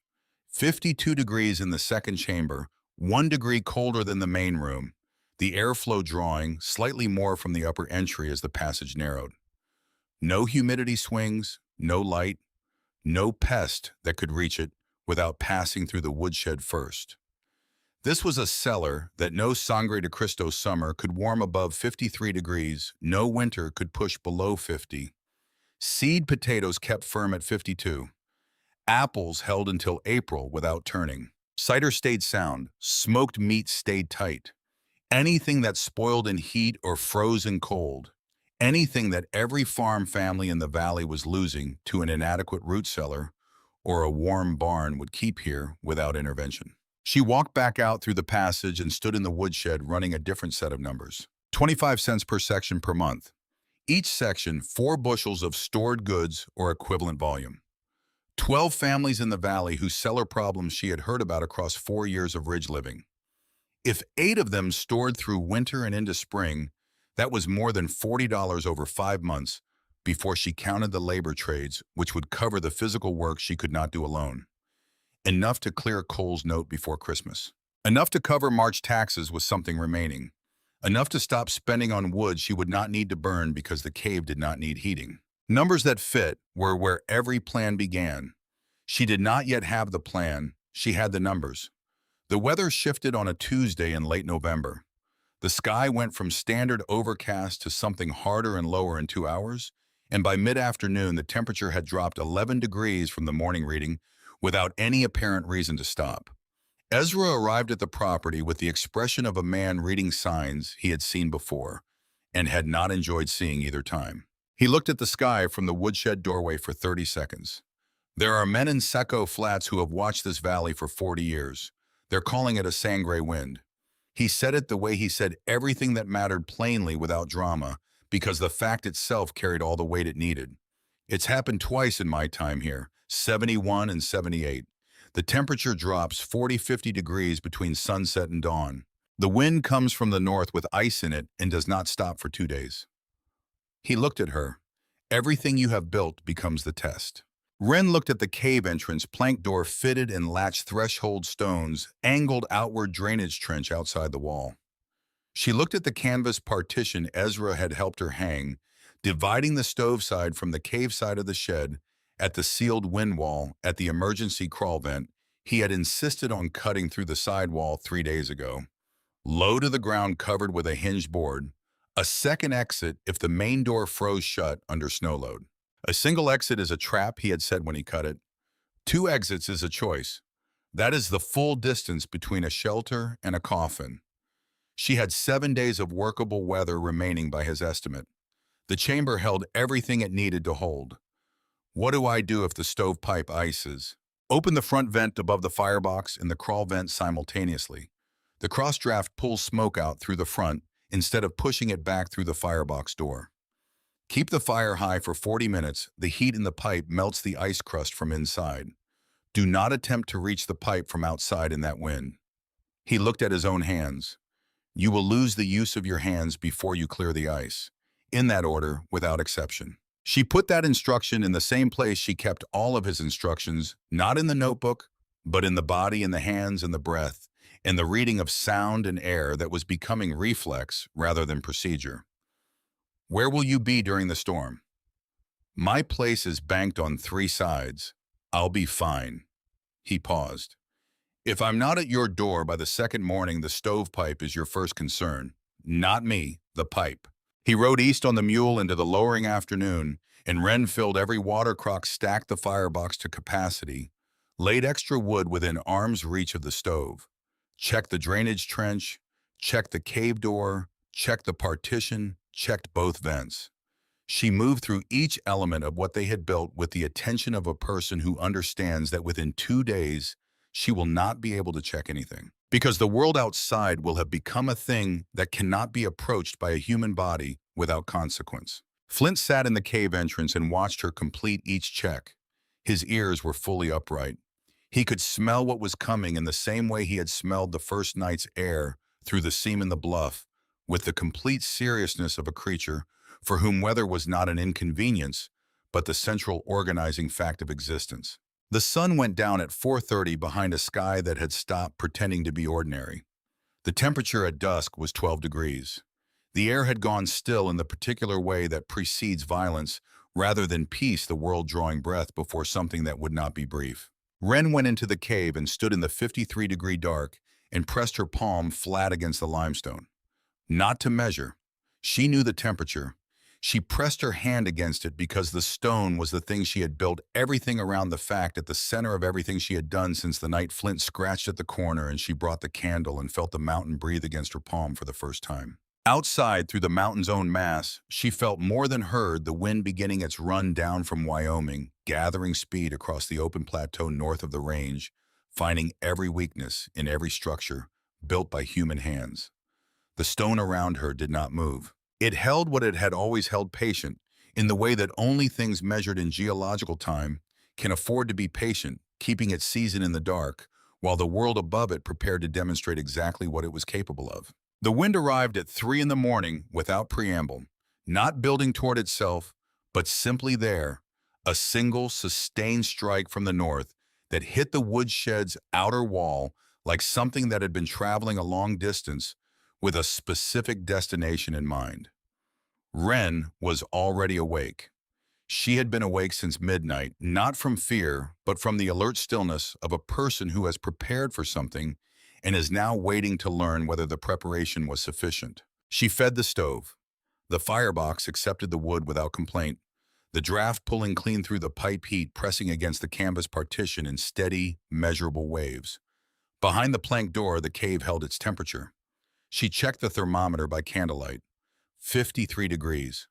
52 degrees in the second chamber, 1 degree colder than the main room, the airflow drawing slightly more from the upper entry as the passage narrowed. No humidity swings, no light, no pest that could reach it without passing through the woodshed first. This was a cellar that no Sangre de Cristo summer could warm above 53 degrees, no winter could push below 50. Seed potatoes kept firm at 52. Apples held until April without turning. Cider stayed sound. Smoked meat stayed tight. Anything that spoiled in heat or froze in cold. Anything that every farm family in the valley was losing to an inadequate root cellar or a warm barn would keep here without intervention. She walked back out through the passage and stood in the woodshed running a different set of numbers. 25 cents per section per month. Each section, 4 bushels of stored goods or equivalent volume. 12 families in the valley whose cellar problems she had heard about across 4 years of ridge living. If 8 of them stored through winter and into spring, that was more than $40 over 5 months before she counted the labor trades, which would cover the physical work she could not do alone. Enough to clear Cole's note before Christmas. Enough to cover March taxes with something remaining. Enough to stop spending on wood she would not need to burn because the cave did not need heating. Numbers that fit were where every plan began. She did not yet have the plan, she had the numbers. The weather shifted on a Tuesday in late November. The sky went from standard overcast to something harder and lower in 2 hours, and by mid-afternoon the temperature had dropped 11 degrees from the morning reading without any apparent reason to stop. Ezra arrived at the property with the expression of a man reading signs he had seen before and had not enjoyed seeing either time. He looked at the sky from the woodshed doorway for 30 seconds. There are men in Seco Flats who have watched this valley for 40 years. They're calling it a sangre wind. He said it the way he said everything that mattered plainly without drama, because the fact itself carried all the weight it needed. It's happened twice in my time here, 71 and 78. The temperature drops 40-50 degrees between sunset and dawn. The wind comes from the north with ice in it and does not stop for 2 days. He looked at her. Everything you have built becomes the test. Wren looked at the cave entrance, plank door fitted and latched threshold stones, angled outward drainage trench outside the wall. She looked at the canvas partition Ezra had helped her hang, dividing the stove side from the cave side of the shed, at the sealed wind wall, at the emergency crawl vent he had insisted on cutting through the sidewall 3 days ago. Low to the ground covered with a hinged board, a second exit if the main door froze shut under snow load. A single exit is a trap, he had said when he cut it. 2 exits is a choice. That is the full distance between a shelter and a coffin. She had 7 days of workable weather remaining by his estimate. The chamber held everything it needed to hold. What do I do if the stovepipe ices? Open the front vent above the firebox and the crawl vent simultaneously. The cross-draft pulls smoke out through the front instead of pushing it back through the firebox door. Keep the fire high for 40 minutes. The heat in the pipe melts the ice crust from inside. Do not attempt to reach the pipe from outside in that wind. He looked at his own hands. You will lose the use of your hands before you clear the ice. In that order, without exception. She put that instruction in the same place she kept all of his instructions, not in the notebook, but in the body and the hands and the breath, and the reading of sound and air that was becoming reflex rather than procedure. Where will you be during the storm? My place is banked on 3 sides. I'll be fine. He paused. If I'm not at your door by the second morning, the stovepipe is your first concern. Not me, the pipe. He rode east on the mule into the lowering afternoon, and Wren filled every water crock, stacked the firebox to capacity, laid extra wood within arm's reach of the stove, checked the drainage trench, checked the cave door, checked the partition, checked both vents. She moved through each element of what they had built with the attention of a person who understands that within 2 days, she will not be able to check anything, because the world outside will have become a thing that cannot be approached by a human body without consequence. Flint sat in the cave entrance and watched her complete each check. His ears were fully upright. He could smell what was coming in the same way he had smelled the first night's air through the seam in the bluff, with the complete seriousness of a creature for whom weather was not an inconvenience, but the central organizing fact of existence. The sun went down at 4:30 behind a sky that had stopped pretending to be ordinary. The temperature at dusk was 12 degrees. The air had gone still in the particular way that precedes violence, rather than peace, the world drawing breath before something that would not be brief. Wren went into the cave and stood in the 53-degree dark and pressed her palm flat against the limestone. Not to measure. She knew the temperature. She pressed her hand against it because the stone was the thing she had built everything around, the fact at the center of everything she had done since the night Flint scratched at the corner and she brought the candle and felt the mountain breathe against her palm for the first time. Outside, through the mountain's own mass, she felt more than heard the wind beginning its run down from Wyoming, gathering speed across the open plateau north of the range, finding every weakness in every structure built by human hands. The stone around her did not move. It held what it had always held, patient, in the way that only things measured in geological time can afford to be patient, keeping its season in the dark, while the world above it prepared to demonstrate exactly what it was capable of. The wind arrived at 3 in the morning without preamble, not building toward itself, but simply there, a single sustained strike from the north that hit the woodshed's outer wall like something that had been traveling a long distance with a specific destination in mind. Wren was already awake. She had been awake since midnight, not from fear, but from the alert stillness of a person who has prepared for something and is now waiting to learn whether the preparation was sufficient. She fed the stove. The firebox accepted the wood without complaint, the draft pulling clean through the pipe heat, pressing against the canvas partition in steady, measurable waves. Behind the plank door, the cave held its temperature. She checked the thermometer by candlelight. 53 degrees.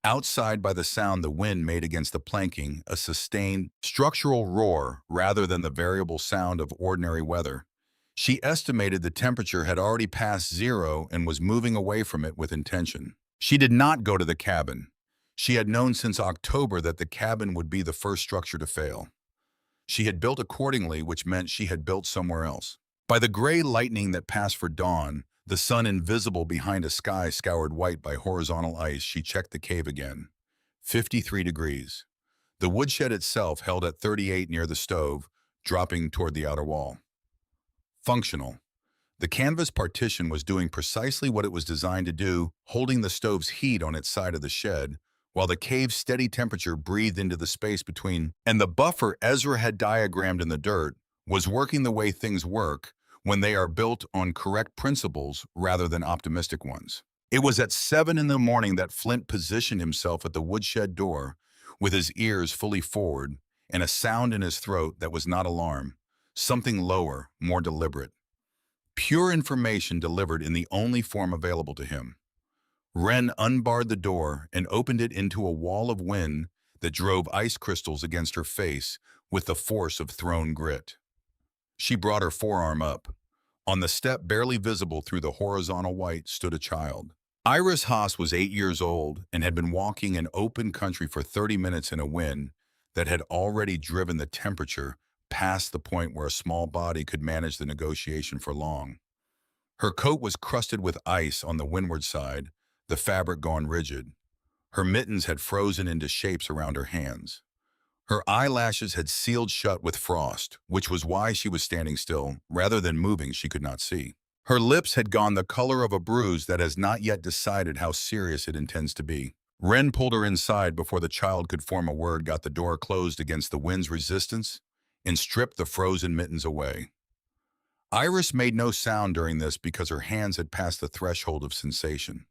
Outside, by the sound the wind made against the planking, a sustained, structural roar rather than the variable sound of ordinary weather, she estimated the temperature had already passed zero and was moving away from it with intention. She did not go to the cabin. She had known since October that the cabin would be the first structure to fail. She had built accordingly, which meant she had built somewhere else. By the gray lightning that passed for dawn, the sun invisible behind a sky scoured white by horizontal ice, she checked the cave again. 53 degrees. The woodshed itself held at 38 near the stove, dropping toward the outer wall. Functional. The canvas partition was doing precisely what it was designed to do, holding the stove's heat on its side of the shed, while the cave's steady temperature breathed into the space between, and the buffer Ezra had diagrammed in the dirt was working the way things work when they are built on correct principles rather than optimistic ones. It was at 7 in the morning that Flint positioned himself at the woodshed door, with his ears fully forward and a sound in his throat that was not alarm, something lower, more deliberate. Pure information delivered in the only form available to him. Wren unbarred the door and opened it into a wall of wind that drove ice crystals against her face with the force of thrown grit. She brought her forearm up. On the step, barely visible through the horizontal white, stood a child. Iris Haas was 8 years old and had been walking in open country for 30 minutes in a wind that had already driven the temperature past the point where a small body could manage the negotiation for long. Her coat was crusted with ice on the windward side, the fabric gone rigid. Her mittens had frozen into shapes around her hands. Her eyelashes had sealed shut with frost, which was why she was standing still, rather than moving she could not see. Her lips had gone the color of a bruise that has not yet decided how serious it intends to be. Wren pulled her inside before the child could form a word, got the door closed against the wind's resistance, and stripped the frozen mittens away. Iris made no sound during this because her hands had passed the threshold of sensation.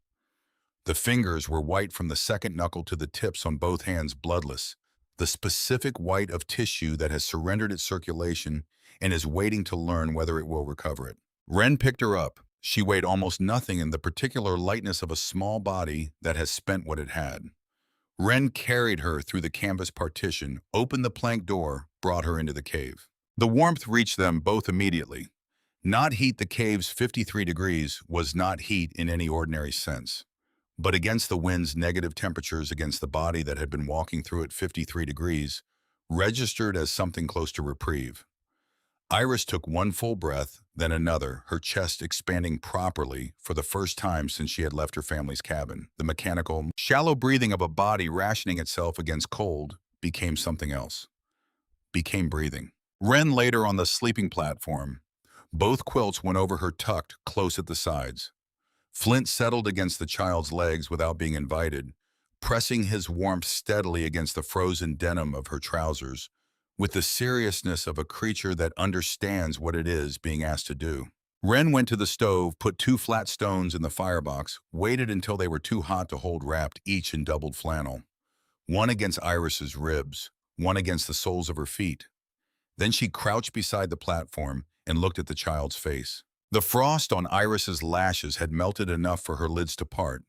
The fingers were white from the second knuckle to the tips on both hands, bloodless, the specific white of tissue that has surrendered its circulation and is waiting to learn whether it will recover it. Wren picked her up. She weighed almost nothing in the particular lightness of a small body that has spent what it had. Wren carried her through the canvas partition, opened the plank door, brought her into the cave. The warmth reached them both immediately. Not heat. The cave's 53 degrees was not heat in any ordinary sense, but against the wind's negative temperatures, against the body that had been walking through at 53 degrees, registered as something close to reprieve. Iris took one full breath, then another, her chest expanding properly for the first time since she had left her family's cabin. The mechanical, shallow breathing of a body rationing itself against cold became something else. Became breathing. Wren laid her on the sleeping platform. Both quilts went over her tucked close at the sides. Flint settled against the child's legs without being invited, pressing his warmth steadily against the frozen denim of her trousers, with the seriousness of a creature that understands what it is being asked to do. Wren went to the stove, put 2 flat stones in the firebox, waited until they were too hot to hold, wrapped each in doubled flannel. One against Iris's ribs, one against the soles of her feet. Then she crouched beside the platform and looked at the child's face. The frost on Iris's lashes had melted enough for her lids to part.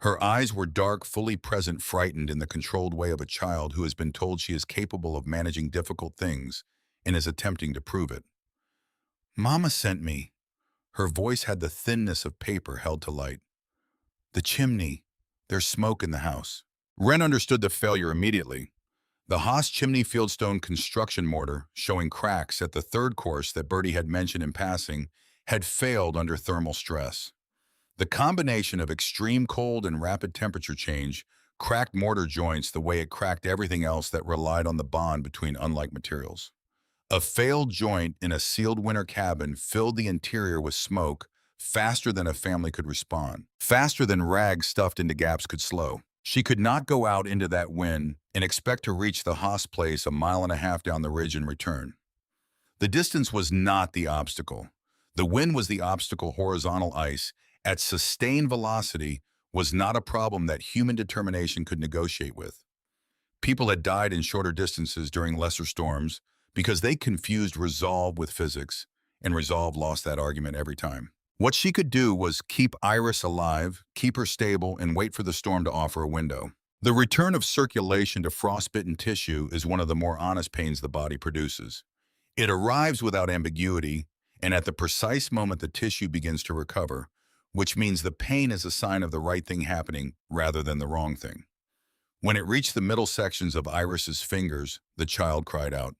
Her eyes were dark, fully present, frightened in the controlled way of a child who has been told she is capable of managing difficult things and is attempting to prove it. "Mama sent me." Her voice had the thinness of paper held to light. "The chimney. There's smoke in the house." Wren understood the failure immediately. The Haas chimney fieldstone construction mortar, showing cracks at the third course that Bertie had mentioned in passing, had failed under thermal stress. The combination of extreme cold and rapid temperature change cracked mortar joints the way it cracked everything else that relied on the bond between unlike materials. A failed joint in a sealed winter cabin filled the interior with smoke faster than a family could respond, faster than rags stuffed into gaps could slow. She could not go out into that wind and expect to reach the Haas place a mile and a half down the ridge and return. The distance was not the obstacle. The wind was the obstacle. Horizontal ice at sustained velocity was not a problem that human determination could negotiate with. People had died in shorter distances during lesser storms because they confused resolve with physics, and resolve lost that argument every time. What she could do was keep Iris alive, keep her stable, and wait for the storm to offer a window. The return of circulation to frostbitten tissue is one of the more honest pains the body produces. It arrives without ambiguity, and at the precise moment the tissue begins to recover, which means the pain is a sign of the right thing happening rather than the wrong thing. When it reached the middle sections of Iris's fingers, the child cried out.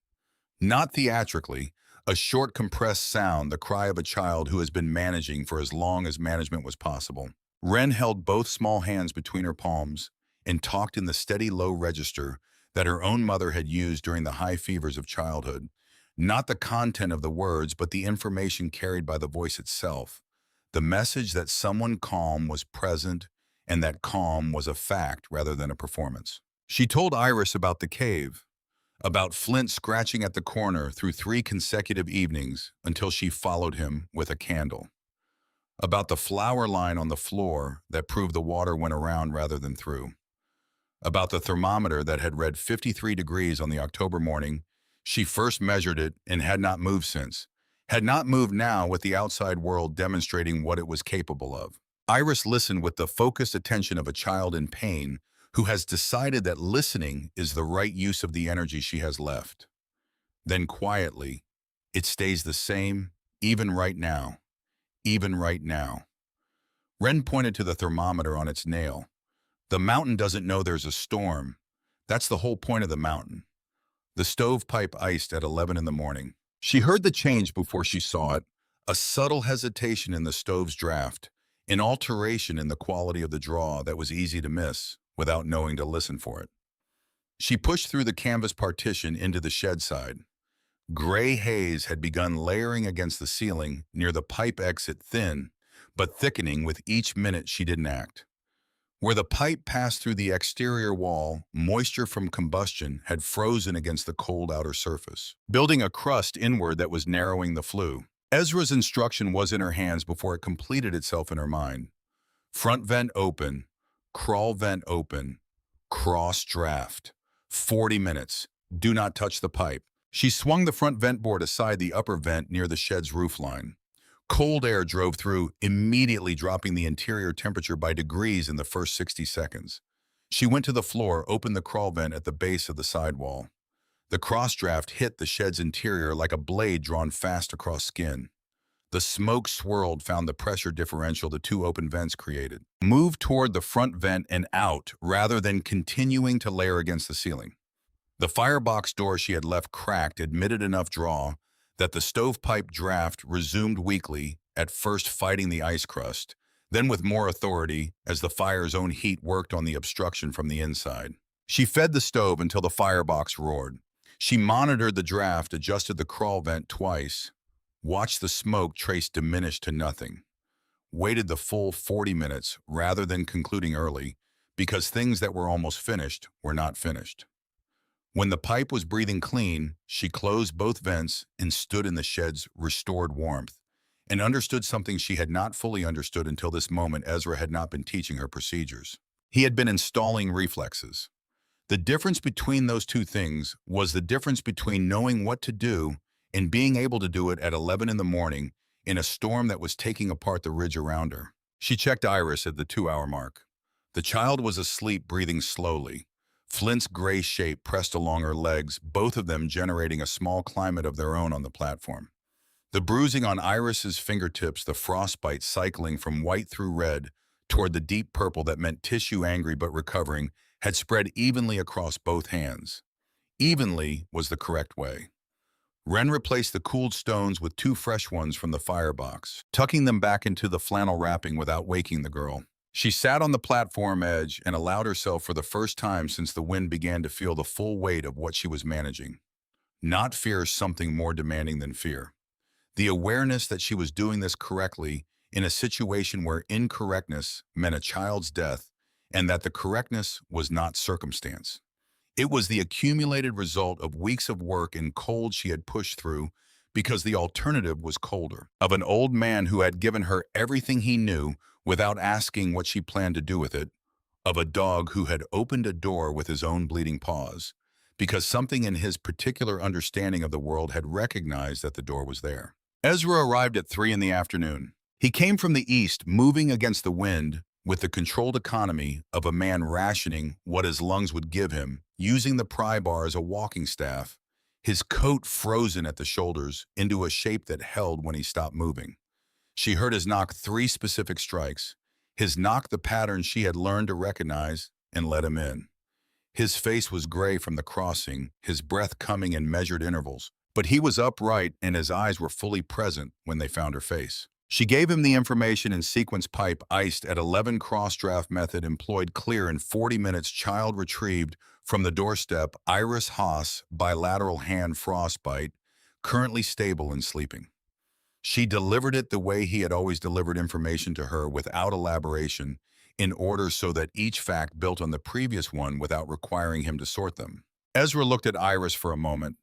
Not theatrically, a short compressed sound, the cry of a child who has been managing for as long as management was possible. Wren held both small hands between her palms and talked in the steady low register that her own mother had used during the high fevers of childhood. Not the content of the words, but the information carried by the voice itself. The message that someone calm was present and that calm was a fact rather than a performance. She told Iris about the cave, about Flint scratching at the corner through 3 consecutive evenings until she followed him with a candle, about the flower line on the floor that proved the water went around rather than through, about the thermometer that had read 53 degrees on the October morning she first measured it and had not moved since. Had not moved now, with the outside world demonstrating what it was capable of. Iris listened with the focused attention of a child in pain who has decided that listening is the right use of the energy she has left. Then quietly, it stays the same, even right now. Even right now. Wren pointed to the thermometer on its nail. The mountain doesn't know there's a storm. That's the whole point of the mountain. The stovepipe iced at 11 in the morning. She heard the change before she saw it, a subtle hesitation in the stove's draft, an alteration in the quality of the draw that was easy to miss without knowing to listen for it. She pushed through the canvas partition into the shed side. Gray haze had begun layering against the ceiling near the pipe exit, thin, but thickening with each minute she didn't act. Where the pipe passed through the exterior wall, moisture from combustion had frozen against the cold outer surface, building a crust inward that was narrowing the flue. Ezra's instruction was in her hands before it completed itself in her mind. Front vent open, crawl vent open, cross draft. 40 minutes. Do not touch the pipe. She swung the front vent board aside the upper vent near the shed's roofline. Cold air drove through, immediately dropping the interior temperature by degrees in the first 60 seconds. She went to the floor, opened the crawl vent at the base of the sidewall. The cross-draft hit the shed's interior like a blade drawn fast across skin. The smoke swirled, found the pressure differential the 2 open vents created. Moved toward the front vent and out rather than continuing to layer against the ceiling. The firebox door she had left cracked admitted enough draw that the stovepipe draft resumed weekly, at first fighting the ice crust, then with more authority as the fire's own heat worked on the obstruction from the inside. She fed the stove until the firebox roared. She monitored the draft, adjusted the crawl vent twice, watched the smoke trace diminish to nothing, waited the full 40 minutes rather than concluding early, because things that were almost finished were not finished. When the pipe was breathing clean, she closed both vents and stood in the shed's restored warmth, and understood something she had not fully understood until this moment. Ezra had not been teaching her procedures. He had been installing reflexes. The difference between those two things was the difference between knowing what to do and being able to do it at 11 in the morning in a storm that was taking apart the ridge around her. She checked Iris at the 2-hour mark. The child was asleep, breathing slowly. Flint's gray shape pressed along her legs, both of them generating a small climate of their own on the platform. The bruising on Iris's fingertips, the frostbite cycling from white through red toward the deep purple that meant tissue angry but recovering, had spread evenly across both hands. Evenly was the correct way. Wren replaced the cooled stones with 2 fresh ones from the firebox, tucking them back into the flannel wrapping without waking the girl. She sat on the platform edge and allowed herself for the first time since the wind began to feel the full weight of what she was managing. Not fear something more demanding than fear. The awareness that she was doing this correctly in a situation where incorrectness meant a child's death, and that the correctness was not circumstance. It was the accumulated result of weeks of work in cold she had pushed through because the alternative was colder, of an old man who had given her everything he knew without asking what she planned to do with it, of a dog who had opened a door with his own bleeding paws, because something in his particular understanding of the world had recognized that the door was there. Ezra arrived at 3 in the afternoon. He came from the east, moving against the wind, with the controlled economy of a man rationing what his lungs would give him, using the pry bar as a walking staff, his coat frozen at the shoulders into a shape that held when he stopped moving. She heard his knock 3 specific strikes, his knock the pattern she had learned to recognize, and let him in. His face was gray from the crossing, his breath coming in measured intervals, but he was upright and his eyes were fully present when they found her face. She gave him the information in sequence pipe iced at 11 cross-draft method employed clear in 40 minutes child retrieved from the doorstep Iris Haas bilateral hand frostbite currently stable and sleeping. She delivered it the way he had always delivered information to her without elaboration in order so that each fact built on the previous one without requiring him to sort them. Ezra looked at Iris for a moment.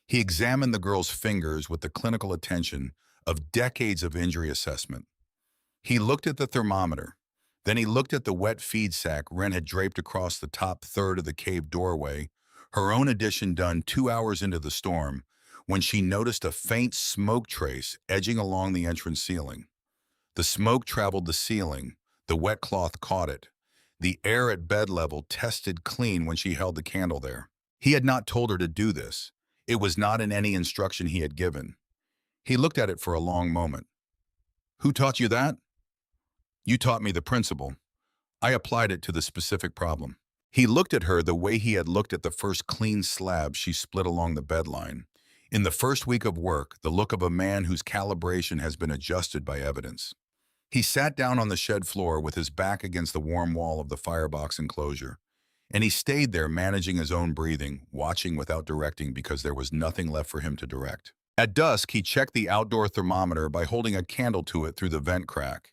He examined the girl's fingers with the clinical attention of decades of injury assessment. He looked at the thermometer. Then he looked at the wet feed sack Wren had draped across the top third of the cave doorway, her own addition done 2 hours into the storm, when she noticed a faint smoke trace edging along the entrance ceiling. The smoke traveled the ceiling. The wet cloth caught it. The air at bed level tested clean when she held the candle there. He had not told her to do this. It was not in any instruction he had given. He looked at it for a long moment. "Who taught you that?" "You taught me the principle. I applied it to the specific problem." He looked at her the way he had looked at the first clean slab she split along the bedline. In the first week of work, the look of a man whose calibration has been adjusted by evidence. He sat down on the shed floor with his back against the warm wall of the firebox enclosure, and he stayed there managing his own breathing, watching without directing because there was nothing left for him to direct. At dusk, he checked the outdoor thermometer by holding a candle to it through the vent crack.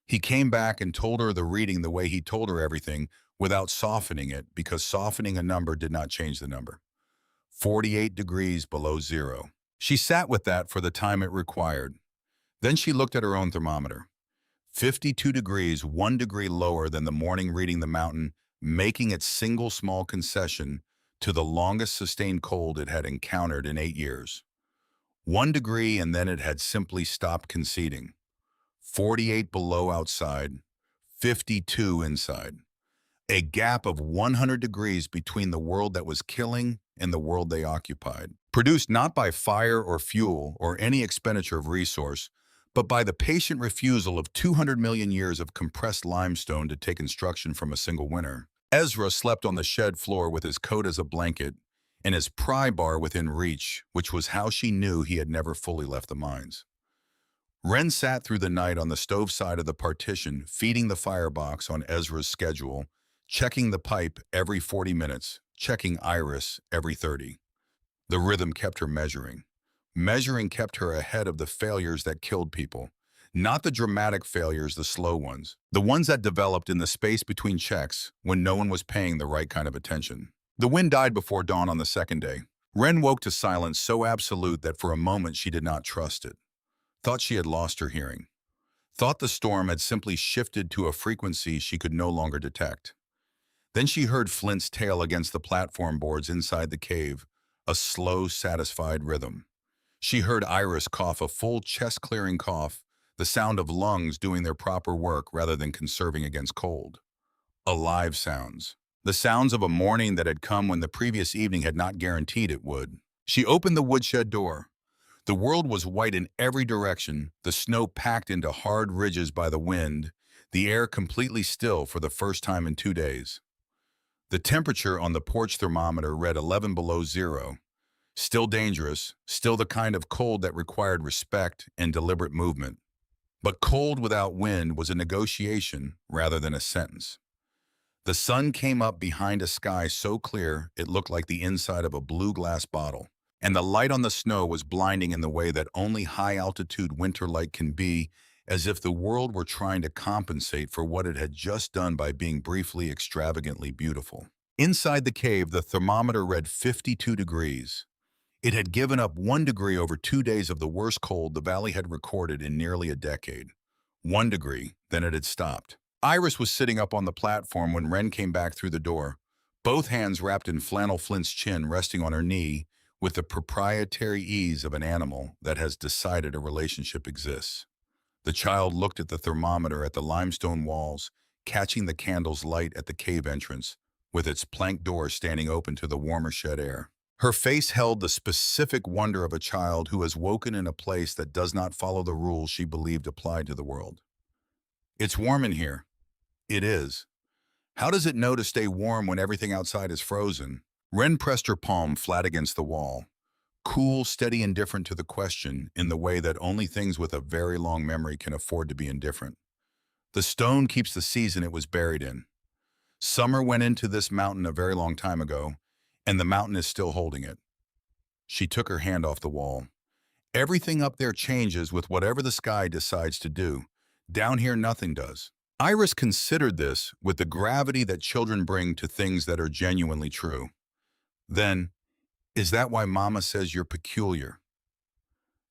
He came back and told her the reading the way he told her everything without softening it, because softening a number did not change the number. 48 degrees below zero. She sat with that for the time it required. Then she looked at her own thermometer. 52 degrees, 1 degree lower than the morning reading the mountain, making its single small concession to the longest sustained cold it had encountered in 8 years. 1 degree, and then it had simply stopped conceding. 48 below outside, 52 inside. A gap of 100 degrees between the world that was killing and the world they occupied. Produced not by fire or fuel or any expenditure of resource, but by the patient refusal of 200 million years of compressed limestone to take instruction from a single winter. Ezra slept on the shed floor with his coat as a blanket, and his pry bar within reach, which was how she knew he had never fully left the mines. Wren sat through the night on the stove side of the partition, feeding the firebox on Ezra's schedule, checking the pipe every 40 minutes, checking Iris every 30. The rhythm kept her measuring. Measuring kept her ahead of the failures that killed people. Not the dramatic failures, the slow ones. The ones that developed in the space between checks when no one was paying the right kind of attention. The wind died before dawn on the second day. Wren woke to silence so absolute that for a moment she did not trust it. Thought she had lost her hearing. Thought the storm had simply shifted to a frequency she could no longer detect. Then she heard Flint's tail against the platform boards inside the cave, a slow, satisfied rhythm. She heard Iris cough a full chest-clearing cough, the sound of lungs doing their proper work rather than conserving against cold. Alive sounds. The sounds of a morning that had come when the previous evening had not guaranteed it would. She opened the woodshed door. The world was white in every direction, the snow packed into hard ridges by the wind, the air completely still for the first time in 2 days. The temperature on the porch thermometer read 11 below zero. Still dangerous, still the kind of cold that required respect and deliberate movement. But cold without wind was a negotiation rather than a sentence. The sun came up behind a sky so clear it looked like the inside of a blue glass bottle, and the light on the snow was blinding in the way that only high-altitude winter light can be, as if the world were trying to compensate for what it had just done by being briefly extravagantly beautiful. Inside the cave, the thermometer read 52 degrees. It had given up 1 degree over 2 days of the worst cold the valley had recorded in nearly a decade. 1 degree, then it had stopped. Iris was sitting up on the platform when Wren came back through the door, both hands wrapped in flannel. Flint's chin resting on her knee with the proprietary ease of an animal that has decided a relationship exists. The child looked at the thermometer at the limestone walls, catching the candle's light at the cave entrance, with its plank door standing open to the warmer shed air. Her face held the specific wonder of a child who has woken in a place that does not follow the rules she believed applied to the world. It's warm in here. It is. How does it know to stay warm when everything outside is frozen? Wren pressed her palm flat against the wall, cool, steady, indifferent to the question in the way that only things with a very long memory can afford to be indifferent. The stone keeps the season it was buried in. Summer went into this mountain a very long time ago, and the mountain is still holding it. She took her hand off the wall. Everything up there changes with whatever the sky decides to do. Down here, nothing does. Iris considered this with the gravity that children bring to things that are genuinely true. Then, is that why Mama says you're peculiar?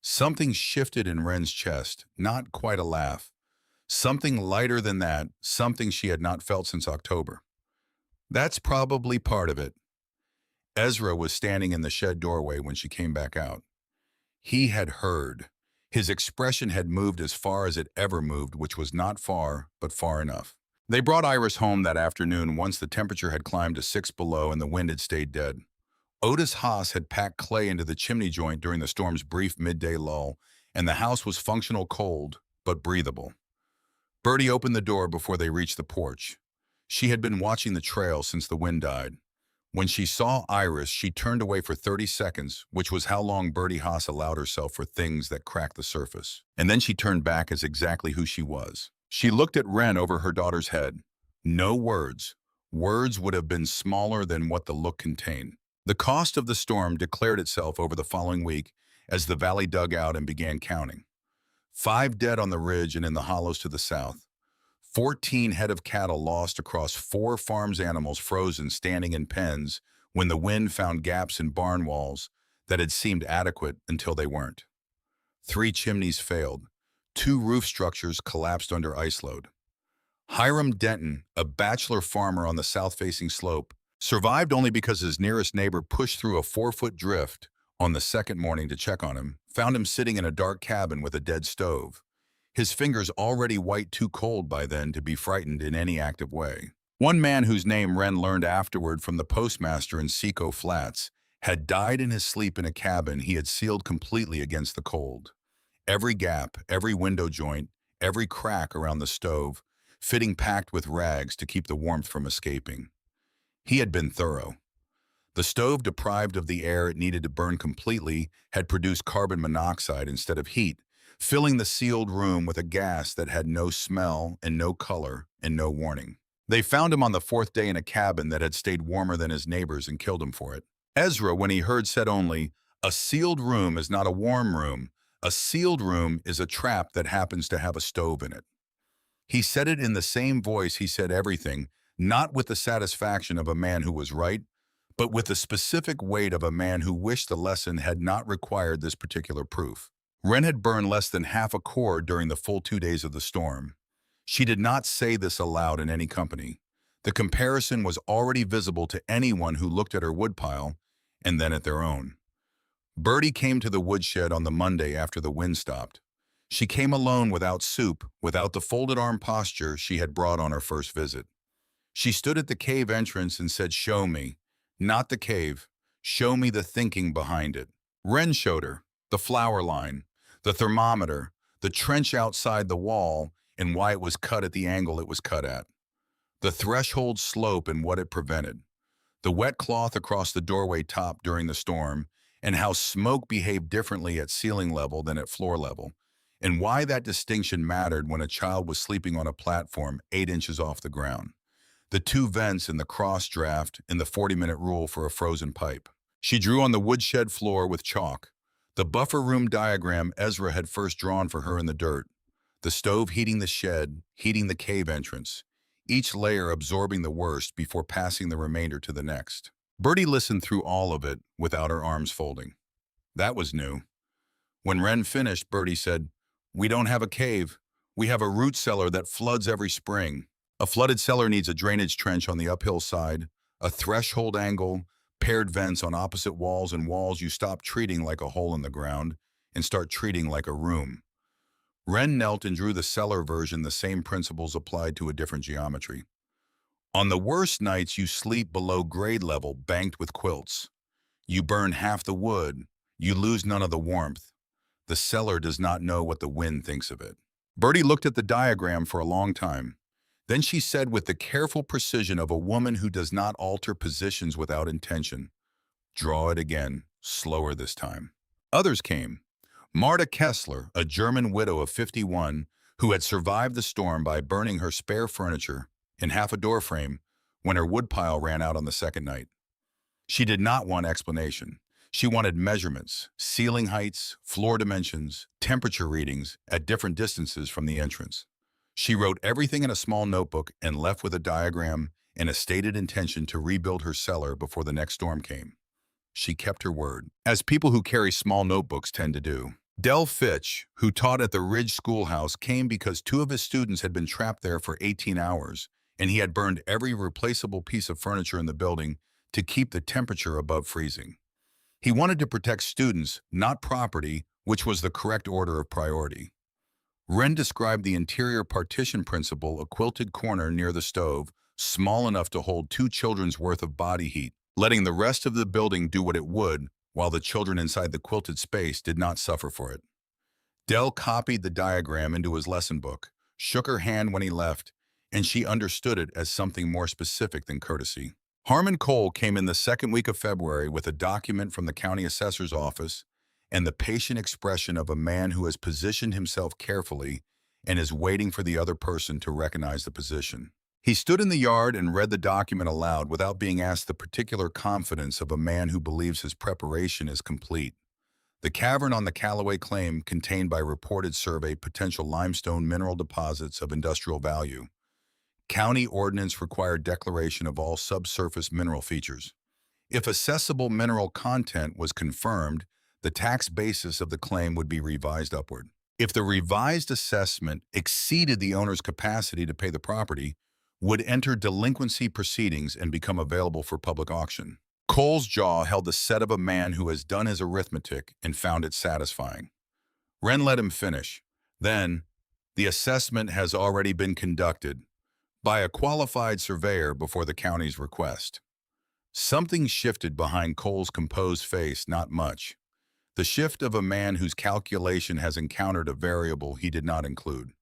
Something shifted in Wren's chest, not quite a laugh. Something lighter than that, something she had not felt since October. That's probably part of it. Ezra was standing in the shed doorway when she came back out. He had heard. His expression had moved as far as it ever moved, which was not far, but far enough. They brought Iris home that afternoon once the temperature had climbed to 6 below and the wind had stayed dead. Otis Haas had packed clay into the chimney joint during the storm's brief midday lull, and the house was functional cold, but breathable. Bertie opened the door before they reached the porch. She had been watching the trail since the wind died. When she saw Iris, she turned away for 30 seconds, which was how long Bertie Haas allowed herself for things that cracked the surface. And then she turned back as exactly who she was. She looked at Wren over her daughter's head. No words. Words would have been smaller than what the look contained. The cost of the storm declared itself over the following week as the valley dug out and began counting. 5 dead on the ridge and in the hollows to the south. 14 head of cattle lost across 4 farms, animals frozen standing in pens when the wind found gaps in barn walls that had seemed adequate until they weren't. 3 chimneys failed. 2 roof structures collapsed under ice load. Hiram Denton, a bachelor farmer on the south-facing slope, survived only because his nearest neighbor pushed through a 4-foot drift on the second morning to check on him, found him sitting in a dark cabin with a dead stove. His fingers already white, too cold by then to be frightened in any active way. One man whose name Wren learned afterward from the postmaster in Seco Flats had died in his sleep in a cabin he had sealed completely against the cold. Every gap, every window joint, every crack around the stove, fitting packed with rags to keep the warmth from escaping. He had been thorough. The The stove, deprived of the air it needed to burn completely, had produced carbon monoxide instead of heat, filling the sealed room with a gas that had no smell and no color and no warning. They found him on the fourth day in a cabin that had stayed warmer than his neighbors and killed him for it. Ezra, when he heard, said only, "A sealed room is not a warm room. A sealed room is a trap that happens to have a stove in it." He said it in the same voice he said everything, not with the satisfaction of a man who was right, but with the specific weight of a man who wished the lesson had not required this particular proof. Wren had burned less than half a cord during the full 2 days of the storm. She did not say this aloud in any company. The comparison was already visible to anyone who looked at her woodpile and then at their own. Bertie came to the woodshed on the Monday after the wind stopped. She came alone, without soup, without the folded arm posture she had brought on her first visit. She stood at the cave entrance and said, "Show me, not the cave, show me the thinking behind it." Wren showed her the flower line, the thermometer, the trench outside the wall, and why it was cut at the angle it was cut at, the threshold slope and what it prevented, the wet cloth across the doorway top during the storm, and how smoke behaved differently at ceiling level than at floor level, and why that distinction mattered when a child was sleeping on a platform 8 inches off the ground, the 2 vents in the cross draft and the 40-minute rule for a frozen pipe. She drew on the woodshed floor with chalk the buffer room diagram Ezra had first drawn for her in the dirt, the stove heating the shed, heating the cave entrance, each layer absorbing the worst before passing the remainder to the next. Bertie listened through all of it without her arms folding. That was new. When Wren finished, Bertie said, "We don't have a cave. We have a root cellar that floods every spring. A flooded cellar needs a drainage trench on the uphill side, a threshold angle, paired vents on opposite walls, and walls you stop treating like a hole in the ground and start treating like a room." Wren knelt and drew the cellar version, the same principles applied to a different geometry. On the worst nights, you sleep below grade level, banked with quilts. You burn half the wood. You lose none of the warmth. The cellar does not know what the wind thinks of it. Bertie looked at the diagram for a long time. Then she said, with the careful precision of a woman who does not alter positions without intention, "Draw it again, slower this time." Others came. Marta Kessler, a German widow of 51, who had survived the storm by burning her spare furniture in half a door frame when her woodpile ran out on the second night. She did not want explanation. She wanted measurements, ceiling heights, floor dimensions, temperature readings at different distances from the entrance. She wrote everything in a small notebook and left with a diagram and a stated intention to rebuild her cellar before the next storm came. She kept her word, as people who carry small notebooks tend to do. Del Fitch, who taught at the Ridge Schoolhouse, came because 2 of his students had been trapped there for 18 hours, and he had burned every replaceable piece of furniture in the building to keep the temperature above freezing. He wanted to protect students, not property, which was the correct order of priority. Wren described the interior partition principle, a quilted corner near the stove, small enough to hold 2 children's worth of body heat, letting the rest of the building do what it would, while the children inside the quilted space did not suffer for it. Del copied the diagram into his lesson book, shook her hand when he left, and she understood it as something more specific than courtesy. Harmon Cole came in the second week of February with a document from the county assessor's office and the patient expression of a man who has positioned himself carefully and is waiting for the other person to recognize the position. He stood in the yard and read the document aloud without being asked, the particular confidence of a man who believes his preparation is complete. The cavern on the Callaway claim contained by reported survey potential limestone mineral deposits of industrial value. County ordinance required declaration of all subsurface mineral features. If assessable mineral content was confirmed, the tax basis of the claim would be revised upward. If the revised assessment exceeded the owner's capacity to pay the property, would enter delinquency proceedings and become available for public auction. Cole's jaw held the set of a man who has done his arithmetic and found it satisfying. Wren let him finish. Then, the assessment has already been conducted by a qualified surveyor before the county's request. Something shifted behind Cole's composed face, not much. The shift of a man whose calculation has encountered a variable he did not include.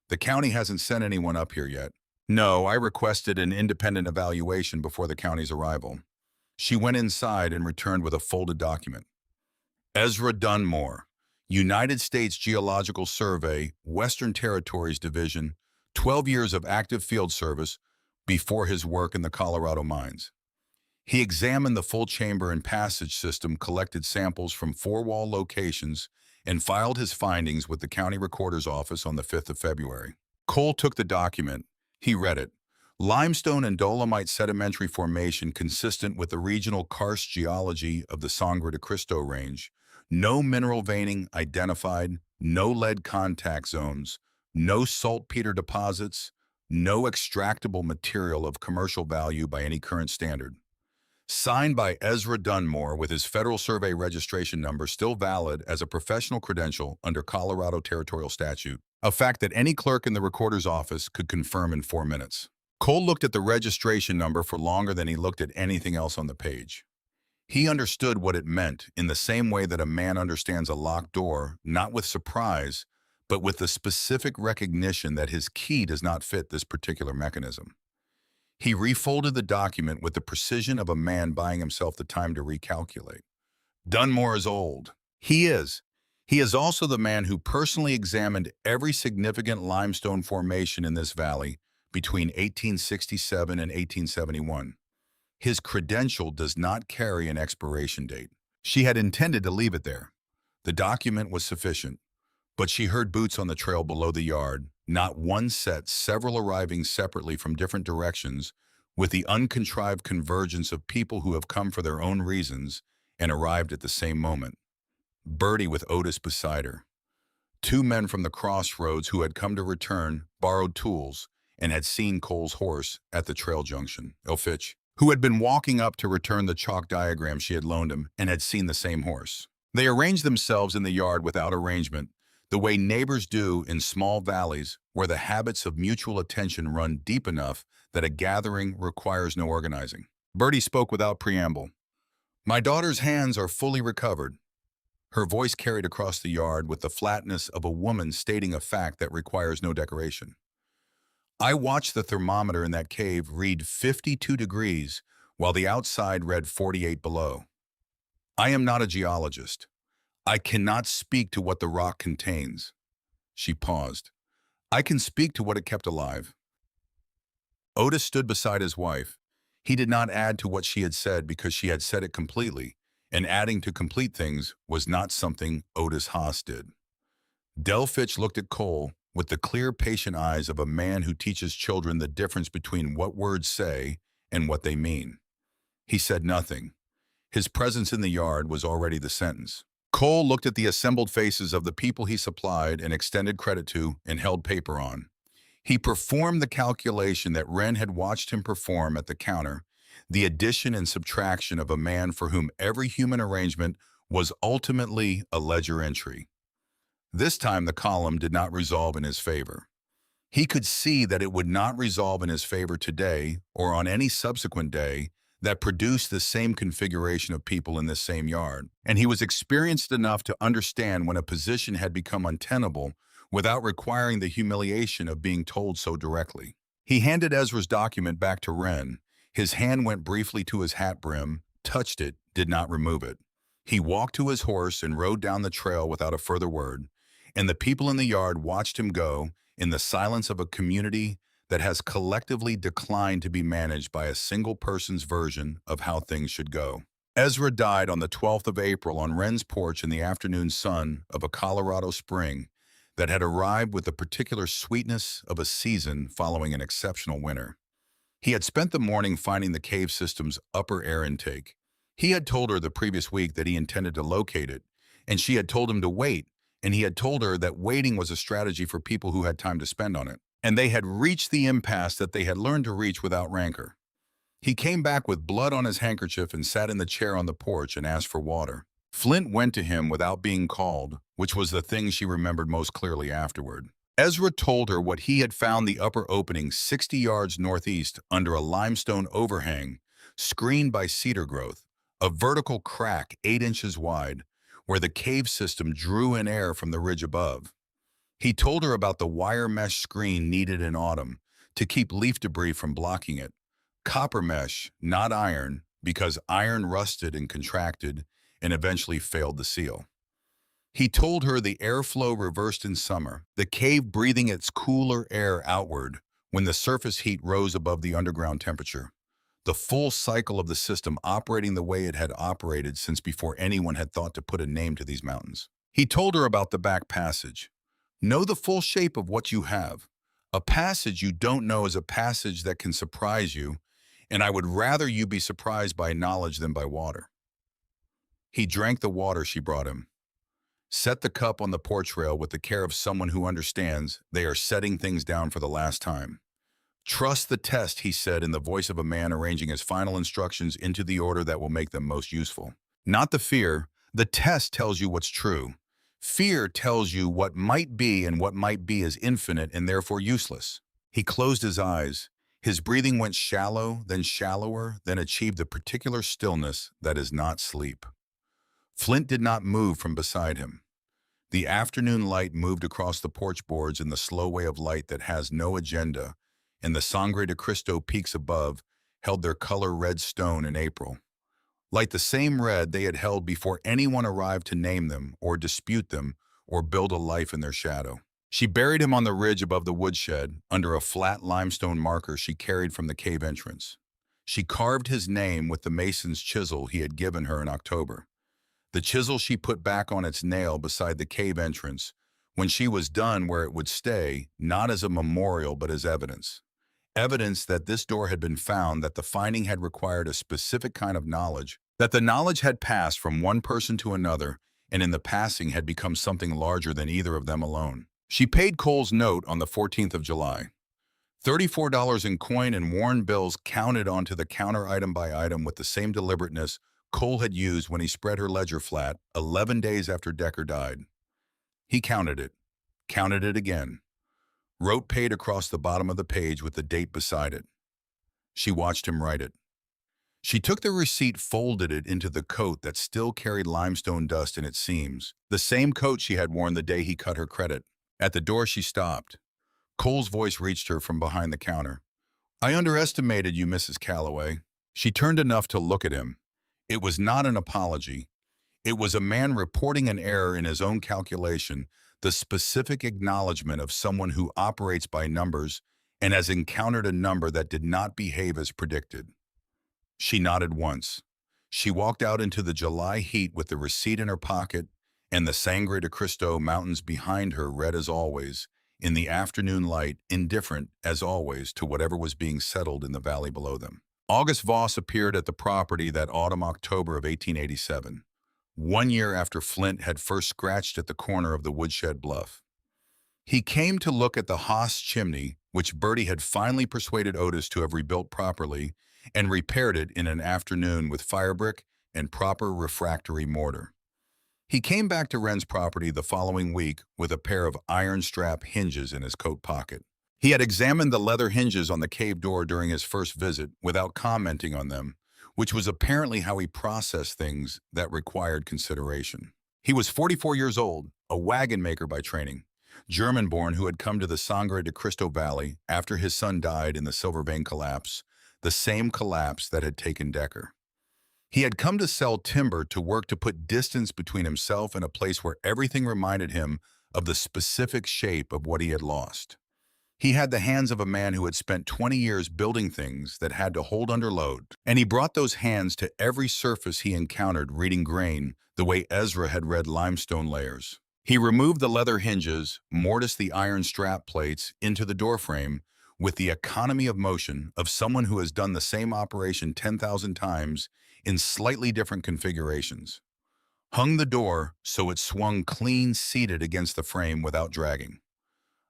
"The county hasn't sent anyone up here yet." "No, I requested an independent evaluation before the county's arrival." She went inside and returned with a folded document. Ezra Dunmore, United States Geological Survey, Western Territories Division, 12 years of active field service before his work in the Colorado mines. He examined the full chamber and passage system, collected samples from 4 wall locations, and filed his findings with the county recorder's office on the 5th of February. Cole took the document. He read it. Limestone and dolomite sedimentary formation consistent with the regional karst geology of the Sangre de Cristo Range. No mineral veining identified, no lead contact zones, no saltpeter deposits, no extractable material of commercial value by any current standard. Signed by Ezra Dunmore with his Federal Survey registration number still valid as a professional credential under Colorado territorial statute, a fact that any clerk in the recorder's office could confirm in 4 minutes. Cole looked at the registration number for longer than he looked at anything else on the page. He understood what it meant in the same way that a man understands a locked door, not with surprise, but with the specific recognition that his key does not fit this particular mechanism. He refolded the document with the precision of a man buying himself the time to recalculate. Dunmore is old. He is. He is also the man who personally examined every significant limestone formation in this valley between 1867 and 1871. His credential does not carry an expiration date. She had intended to leave it there. The document was sufficient, but she heard boots on the trail below the yard, not one set, several arriving separately from different directions, with the uncontrived convergence of people who have come for their own reasons and arrived at the same moment. Bertie with Otis beside her. 2 men from the crossroads who had come to return, borrowed tools, and had seen Cole's horse at the trail junction. Elfitch, who had been walking up to return the chalk diagram she had loaned him and had seen the same horse. They arranged themselves in the yard without arrangement, the way neighbors do in small valleys where the habits of mutual attention run deep enough that a gathering requires no organizing. Bertie spoke without preamble. "My daughter's hands are fully recovered." Her voice carried across the yard with the flatness of a woman stating a fact that requires no decoration. "I watched the thermometer in that cave read 52 degrees while the outside read 48 below. I am not a geologist. I cannot speak to what the rock contains." She paused. "I can speak to what it kept alive." Otis stood beside his wife. He did not add to what she had said because she had said it completely, and adding to complete things was not something Otis Haas did. Del Fitch looked at Cole with the clear, patient eyes of a man who teaches children the difference between what words say and what they mean. He said nothing. His presence in the yard was already the sentence. Cole looked at the assembled faces of the people he supplied and extended credit to and held paper on. He performed the calculation that Wren had watched him perform at the counter, the addition and subtraction of a man for whom every human arrangement was ultimately a ledger entry. This time the column did not resolve in his favor. He could see that it would not resolve in his favor today or on any subsequent day that produced the same configuration of people in this same yard, and he was experienced enough to understand when a position had become untenable without requiring the humiliation of being told so directly. He handed Ezra's document back to Wren. His hand went briefly to his hat brim, touched it, did not remove it. He walked to his horse and rode down the trail without a further word, and the people in the yard watched him go in the silence of a community that has collectively declined to be managed by a single person's version of how things should go. Ezra died on the 12th of April on Wren's porch in the afternoon sun of a Colorado spring that had arrived with the particular sweetness of a season following an exceptional winter. He had spent the morning finding the cave system's upper air intake. He had told her the previous week that he intended to locate it, and she had told him to wait, and he had told her that waiting was a strategy for people who had time to spend on it. And they had reached the impasse that they had learned to reach without rancor. He came back with blood on his handkerchief and sat in the chair on the porch and asked for water. Flint went to him without being called, which was the thing she remembered most clearly afterward. Ezra told her what he had found the upper opening 60 yards northeast under a limestone overhang, screened by cedar growth, a vertical crack 8 inches wide, where the cave system drew in air from the ridge above. He told her about the wire mesh screen needed in autumn to keep leaf debris from blocking it. Copper mesh, not iron, because iron rusted and contracted and eventually failed to seal. He told her the airflow reversed in summer, the cave breathing its cooler air outward when the surface heat rose above the underground temperature. The full cycle of the system operating the way it had operated since before anyone had thought to put a name to these mountains. He told her about the back passage. Know the full shape of what you have. A passage you don't know is a passage that can surprise you, and I would rather you be surprised by knowledge than by water. He drank the water she brought him. Set the cup on the porch rail with the care of someone who understands they are setting things down for the last time. Trust the test, he said in the voice of a man arranging his final instructions into the order that will make them most useful. Not the fear. The test tells you what's true. Fear tells you what might be, and what might be is infinite and therefore useless. He closed his eyes. His breathing went shallow, then shallower, then achieved the particular stillness that is not sleep. Flint did not move from beside him. The afternoon light moved across the porch boards in the slow way of light that has no agenda, and the Sangre de Cristo peaks above held their color red stone in April. Like the same red they had held before anyone arrived to name them or dispute them or build a life in their shadow. She buried him on the ridge above the woodshed, under a flat limestone marker she carried from the cave entrance. She carved his name with the mason's chisel he had given her in October. The chisel she put back on its nail beside the cave entrance when she was done, where it would stay, not as a memorial but as evidence. Evidence that this door had been found, that the finding had required a specific kind of knowledge, that the knowledge had passed from one person to another, and in the passing had become something larger than either of them alone. She paid Cole's note on the 14th of July. $34 in coin and worn bills counted onto the counter item by item with the same deliberateness Cole had used when he spread her ledger flat 11 days after Decker died. He counted it again, wrote paid across the bottom of the page with the date beside it. She watched him write it. She took the receipt, folded it into the coat that still carried limestone dust in its seams, the same coat she had worn the day he cut her credit. At the door she stopped. Cole's voice reached her from behind the counter. "I underestimated you, Mrs. Calloway." She turned enough to look at him. It was not an apology. It was a man reporting an error in his own calculation, the specific acknowledgement of someone who operates by numbers and has encountered a number that did not behave as predicted. She nodded once. She walked out into the July heat with the receipt in her pocket and the Sangre de Cristo mountains behind her, red as always, in the afternoon light, indifferent, as always, to whatever was being settled in the valley below them. August Voss appeared at the property that autumn-October of 1887, 1 year after Flint had first scratched at the corner of the woodshed bluff. He came to look at the Haas chimney, which Bertie had finally persuaded Otis to have rebuilt properly, and repaired it in an afternoon with firebrick and proper refractory mortar. He came back to Wren's property the following week with a pair of iron strap hinges in his coat pocket. He had examined the leather hinges on the cave door during his first visit without commenting on them, which was apparently how he processed things that required consideration. He was 44 years old, a wagon maker by training, German-born, who had come to the Sangre de Cristo Valley after his son died in the Silver Vein collapse, the same collapse that had taken Decker. He had come to sell timber, to work to put distance between himself and a place where everything reminded him of the specific shape of what he had lost. He had the hands of a man who had spent 20 years building things that had to hold under load, and he brought those hands to every surface he encountered, reading grain the way Ezra had read limestone layers. He removed the leather hinges, mortised the iron strap plates into the doorframe with the economy of motion of someone who has done the same operation 10,000 times in slightly different configurations. Hung the door so it swung clean seated against the frame without dragging.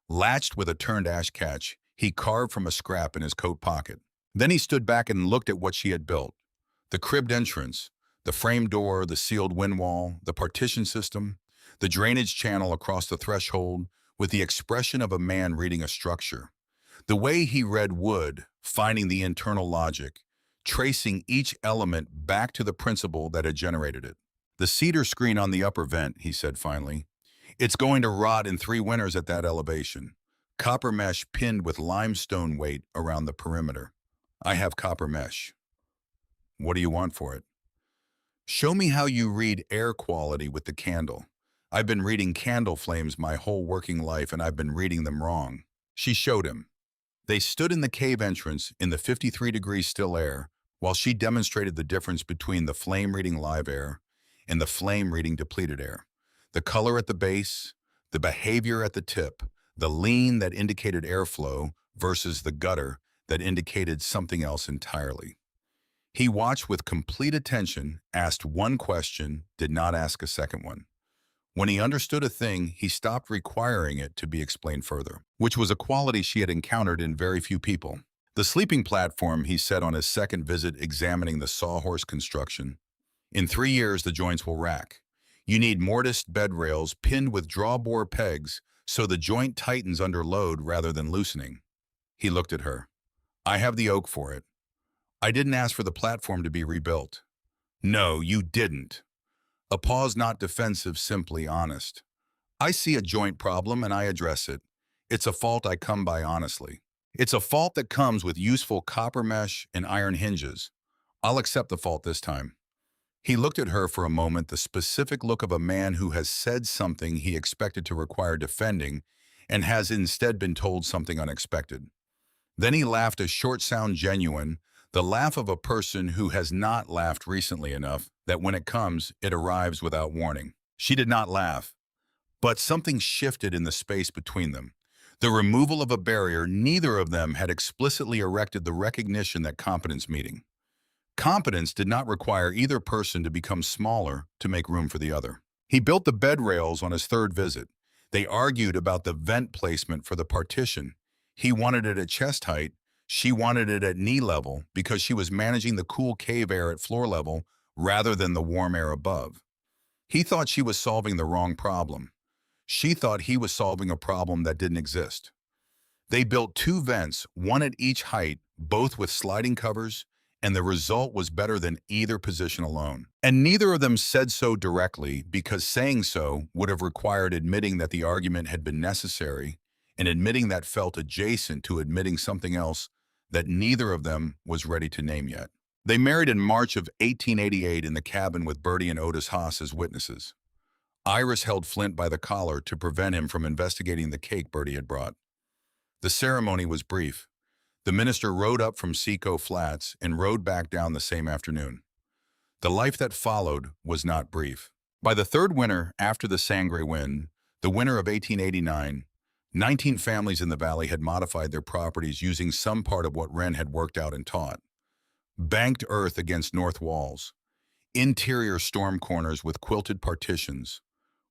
Latched with a turned ash catch, he carved from a scrap in his coat pocket. Then he stood back and looked at what she had built. The cribbed entrance, the frame door, the sealed wind wall, the partition system, the drainage channel across the threshold, with the expression of a man reading a structure. The way he read wood, finding the internal logic, tracing each element back to the principle that had generated it. "The cedar screen on the upper vent," he said finally. "It's going to rot in 3 winters at that elevation. Copper mesh pinned with limestone weight around the perimeter. I have copper mesh." What do you want for it? Show me how you read air quality with the candle. I've been reading candle flames my whole working life and I've been reading them wrong. She showed him. They stood in the cave entrance in the 53-degree still air while she demonstrated the difference between the flame-reading live air and the flame-reading depleted air. The color at the base, the behavior at the tip, the lean that indicated airflow versus the gutter that indicated something else entirely. He watched with complete attention, asked one question, did not ask a second one. When he understood a thing, he stopped requiring it to be explained further, which was a quality she had encountered in very few people. The sleeping platform, he said on his second visit examining the sawhorse construction. In 3 years, the joints will rack. You need mortised bed rails pinned with drawbore pegs so the joint tightens under load rather than loosening. He looked at her. I have the oak for it. I didn't ask for the platform to be rebuilt. No, you didn't. A pause not defensive, simply honest. I see a joint problem and I address it. It's a fault I come by honestly. It's a fault that comes with useful copper mesh and iron hinges. I'll accept the fault this time. He looked at her for a moment, the specific look of a man who has said something he expected to require defending and has instead been told something unexpected. Then he laughed, a short sound genuine, the laugh of a person who has not laughed recently enough that when it comes, it arrives without warning. She did not laugh, but something shifted in the space between them. The removal of a barrier neither of them had explicitly erected, the recognition that competence meeting. Competence did not require either person to become smaller to make room for the other. He built the bed rails on his third visit. They argued about the vent placement for the partition. He wanted it at chest height. She wanted it at knee level because she was managing the cool cave air at floor level rather than the warm air above. He thought she was solving the wrong problem. She thought he was solving a problem that didn't exist. They built 2 vents, one at each height, both with sliding covers, and the result was better than either position alone. And neither of them said so directly because saying so would have required admitting that the argument had been necessary, and admitting that felt adjacent to admitting something else that neither of them was ready to name yet. They married in March of 1888 in the cabin with Bertie and Otis Haas as witnesses. Iris held Flint by the collar to prevent him from investigating the cake Bertie had brought. The ceremony was brief. The minister rode up from Seco Flats and rode back down the same afternoon. The life that followed was not brief. By the third winter after the Sangre wind, the winter of 1889, 19 families in the valley had modified their properties using some part of what Wren had worked out and taught. Banked earth against north walls, interior storm corners with quilted partitions,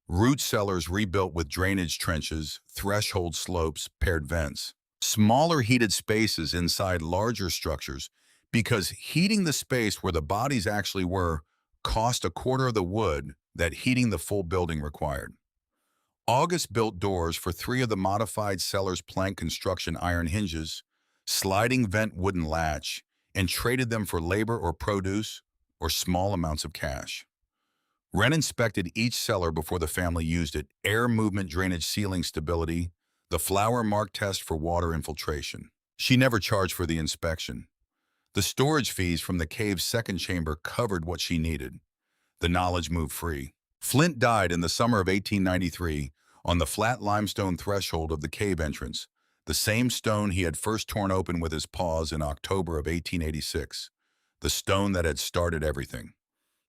root cellars rebuilt with drainage trenches, threshold slopes, paired vents, smaller heated spaces inside larger structures because heating the space where the bodies actually were cost a quarter of the wood that heating the full building required. August built doors for 3 of the modified cellars' plank construction iron hinges, sliding vent wooden latch, and traded them for labor or produce or small amounts of cash. Wren inspected each cellar before the family used it, air movement drainage ceiling stability, the flower mark test for water infiltration. She never charged for the inspection. The storage fees from the cave's second chamber covered what she needed. The knowledge moved free. Flint died in the summer of 1893 on the flat limestone threshold of the cave entrance, the same stone he had first torn open with his paws in October of 1886, the stone that had started everything.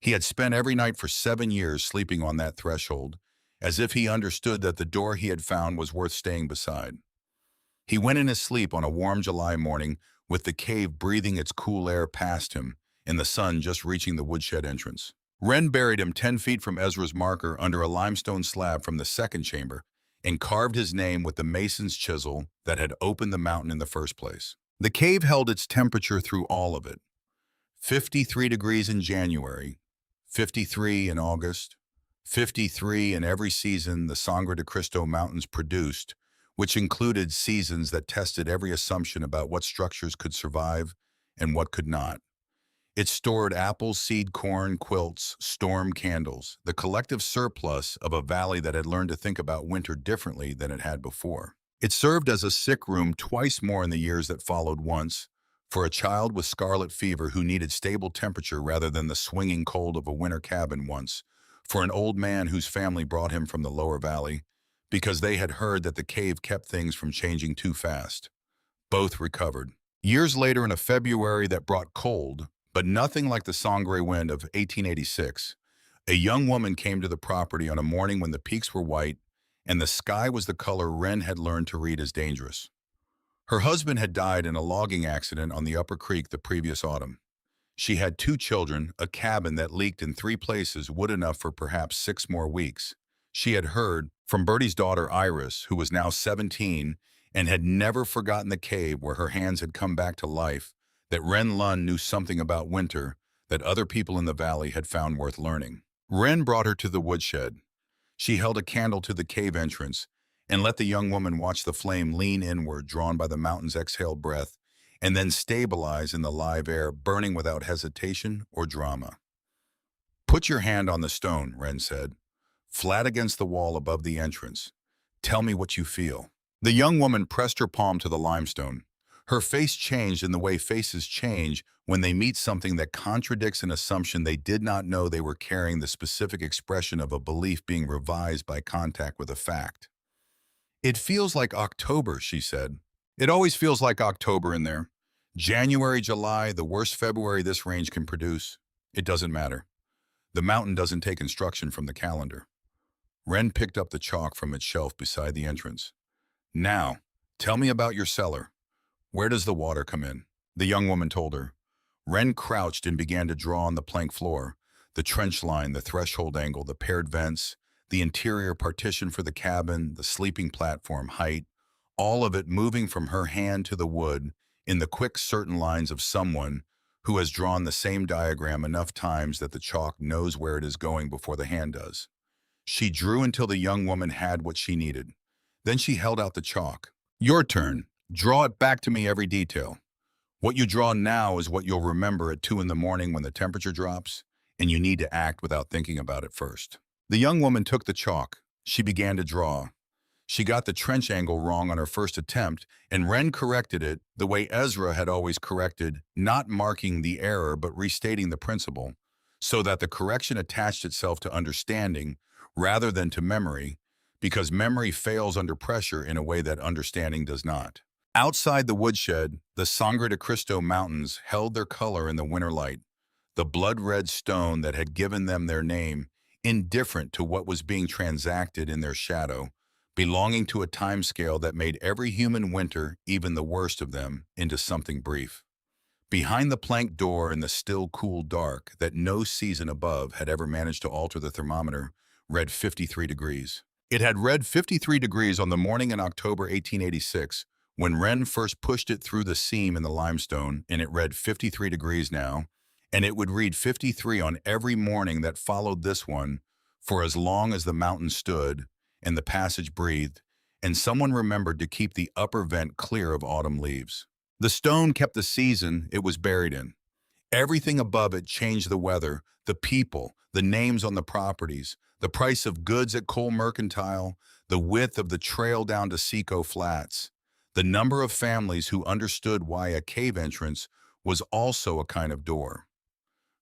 He had spent every night for 7 years sleeping on that threshold, as if he understood that the door he had found was worth staying beside. He went in his sleep on a warm July morning with the cave breathing its cool air past him and the sun just reaching the woodshed entrance. Wren buried him 10 feet from Ezra's marker under a limestone slab from the second chamber and carved his name with the mason's chisel that had opened the mountain in the first place. The cave held its temperature through all of it. 53 degrees in January, 53 in August, 53 in every season the Sangre de Cristo Mountains produced, which included seasons that tested every assumption about what structures could survive and what could not. It stored apples, seed corn, quilts, storm candles, the collective surplus of a valley that had learned to think about winter differently than it had before. It served as a sick room twice more in the years that followed once, For a child with scarlet fever who needed stable temperature rather than the swinging cold of a winter cabin once. For an old man whose family brought him from the lower valley, because they had heard that the cave kept things from changing too fast. Both recovered. Years later, in a February that brought cold, but nothing like the Sangre wind of 1886, a young woman came to the property on a morning when the peaks were white and the sky was the color Wren had learned to read as dangerous. Her husband had died in a logging accident on the Upper Creek the previous autumn. She had 2 children, a cabin that leaked in 3 places, wood enough for perhaps 6 more weeks. She had heard from Bertie's daughter Iris, who was now 17, and had never forgotten the cave where her hands had come back to life, that Wren Lund knew something about winter that other people in the valley had found worth learning. Wren brought her to the woodshed. She held a candle to the cave entrance and let the young woman watch the flame lean inward, drawn by the mountain's exhaled breath, and then stabilize in the live air, burning without hesitation or drama. "Put your hand on the stone," Wren said, "flat against the wall above the entrance. Tell me what you feel." The young woman pressed her palm to the limestone. Her face changed in the way faces change when they meet something that contradicts an assumption they did not know they were carrying, the specific expression of a belief being revised by contact with a fact. "It feels like October," she said. "It always feels like October in there. January, July, the worst February this range can produce. It doesn't matter. The mountain doesn't take instruction from the calendar." Wren picked up the chalk from its shelf beside the entrance. "Now, tell me about your cellar. Where does the water come in?" The young woman told her. Wren crouched and began to draw on the plank floor, the trench line, the threshold angle, the paired vents, the interior partition for the cabin, the sleeping platform height, all of it moving from her hand to the wood in the quick, certain lines of someone who has drawn the same diagram enough times that the chalk knows where it is going before the hand does. She drew until the young woman had what she needed. Then she held out the chalk. "Your turn. Draw it back to me, every detail. What you draw now is what you'll remember at 2 in the morning when the temperature drops, and you need to act without thinking about it first." The young woman took the chalk. She began to draw. She got the trench angle wrong on her first attempt, and Wren corrected it the way Ezra had always corrected, not marking the error but restating the principle, so that the correction attached itself to understanding rather than to memory, because memory fails under pressure in a way that understanding does not. Outside the woodshed, the Sangre de Cristo Mountains held their color in the winter light, the blood-red stone that had given them their name, indifferent to what was being transacted in their shadow, belonging to a timescale that made every human winter, even the worst of them, into something brief. Behind the plank door in the still cool dark that no season above had ever managed to alter, the thermometer read 53 degrees. It had read 53 degrees on the morning in October 1886 when Wren first pushed it through the seam in the limestone, and it read 53 degrees now, and it would read 53 on every morning that followed this one for as long as the mountain stood and the passage breathed, and someone remembered to keep the upper vent clear of autumn leaves. The stone kept the season it was buried in. Everything above it changed: the weather, the people, the names on the properties, the price of goods at Cole Mercantile, the width of the trail down to Seco Flats, the number of families who understood why a cave entrance was also a kind of door.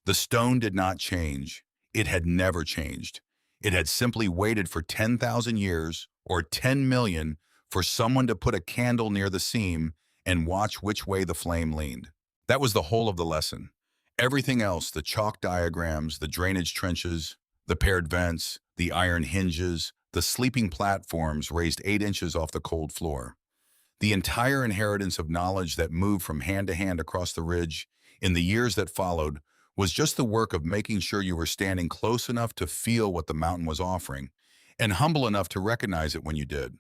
The stone did not change. It had never changed. It had simply waited for 10,000 years, or 10 million, for someone to put a candle near the seam and watch which way the flame leaned. That was the whole of the lesson. Everything else, the chalk diagrams, the drainage trenches, the paired vents, the iron hinges, the sleeping platforms raised 8 inches off the cold floor. The entire inheritance of knowledge that moved from hand to hand across the ridge in the years that followed was just the work of making sure you were standing close enough to feel what the mountain was offering, and humble enough to recognize it when you did.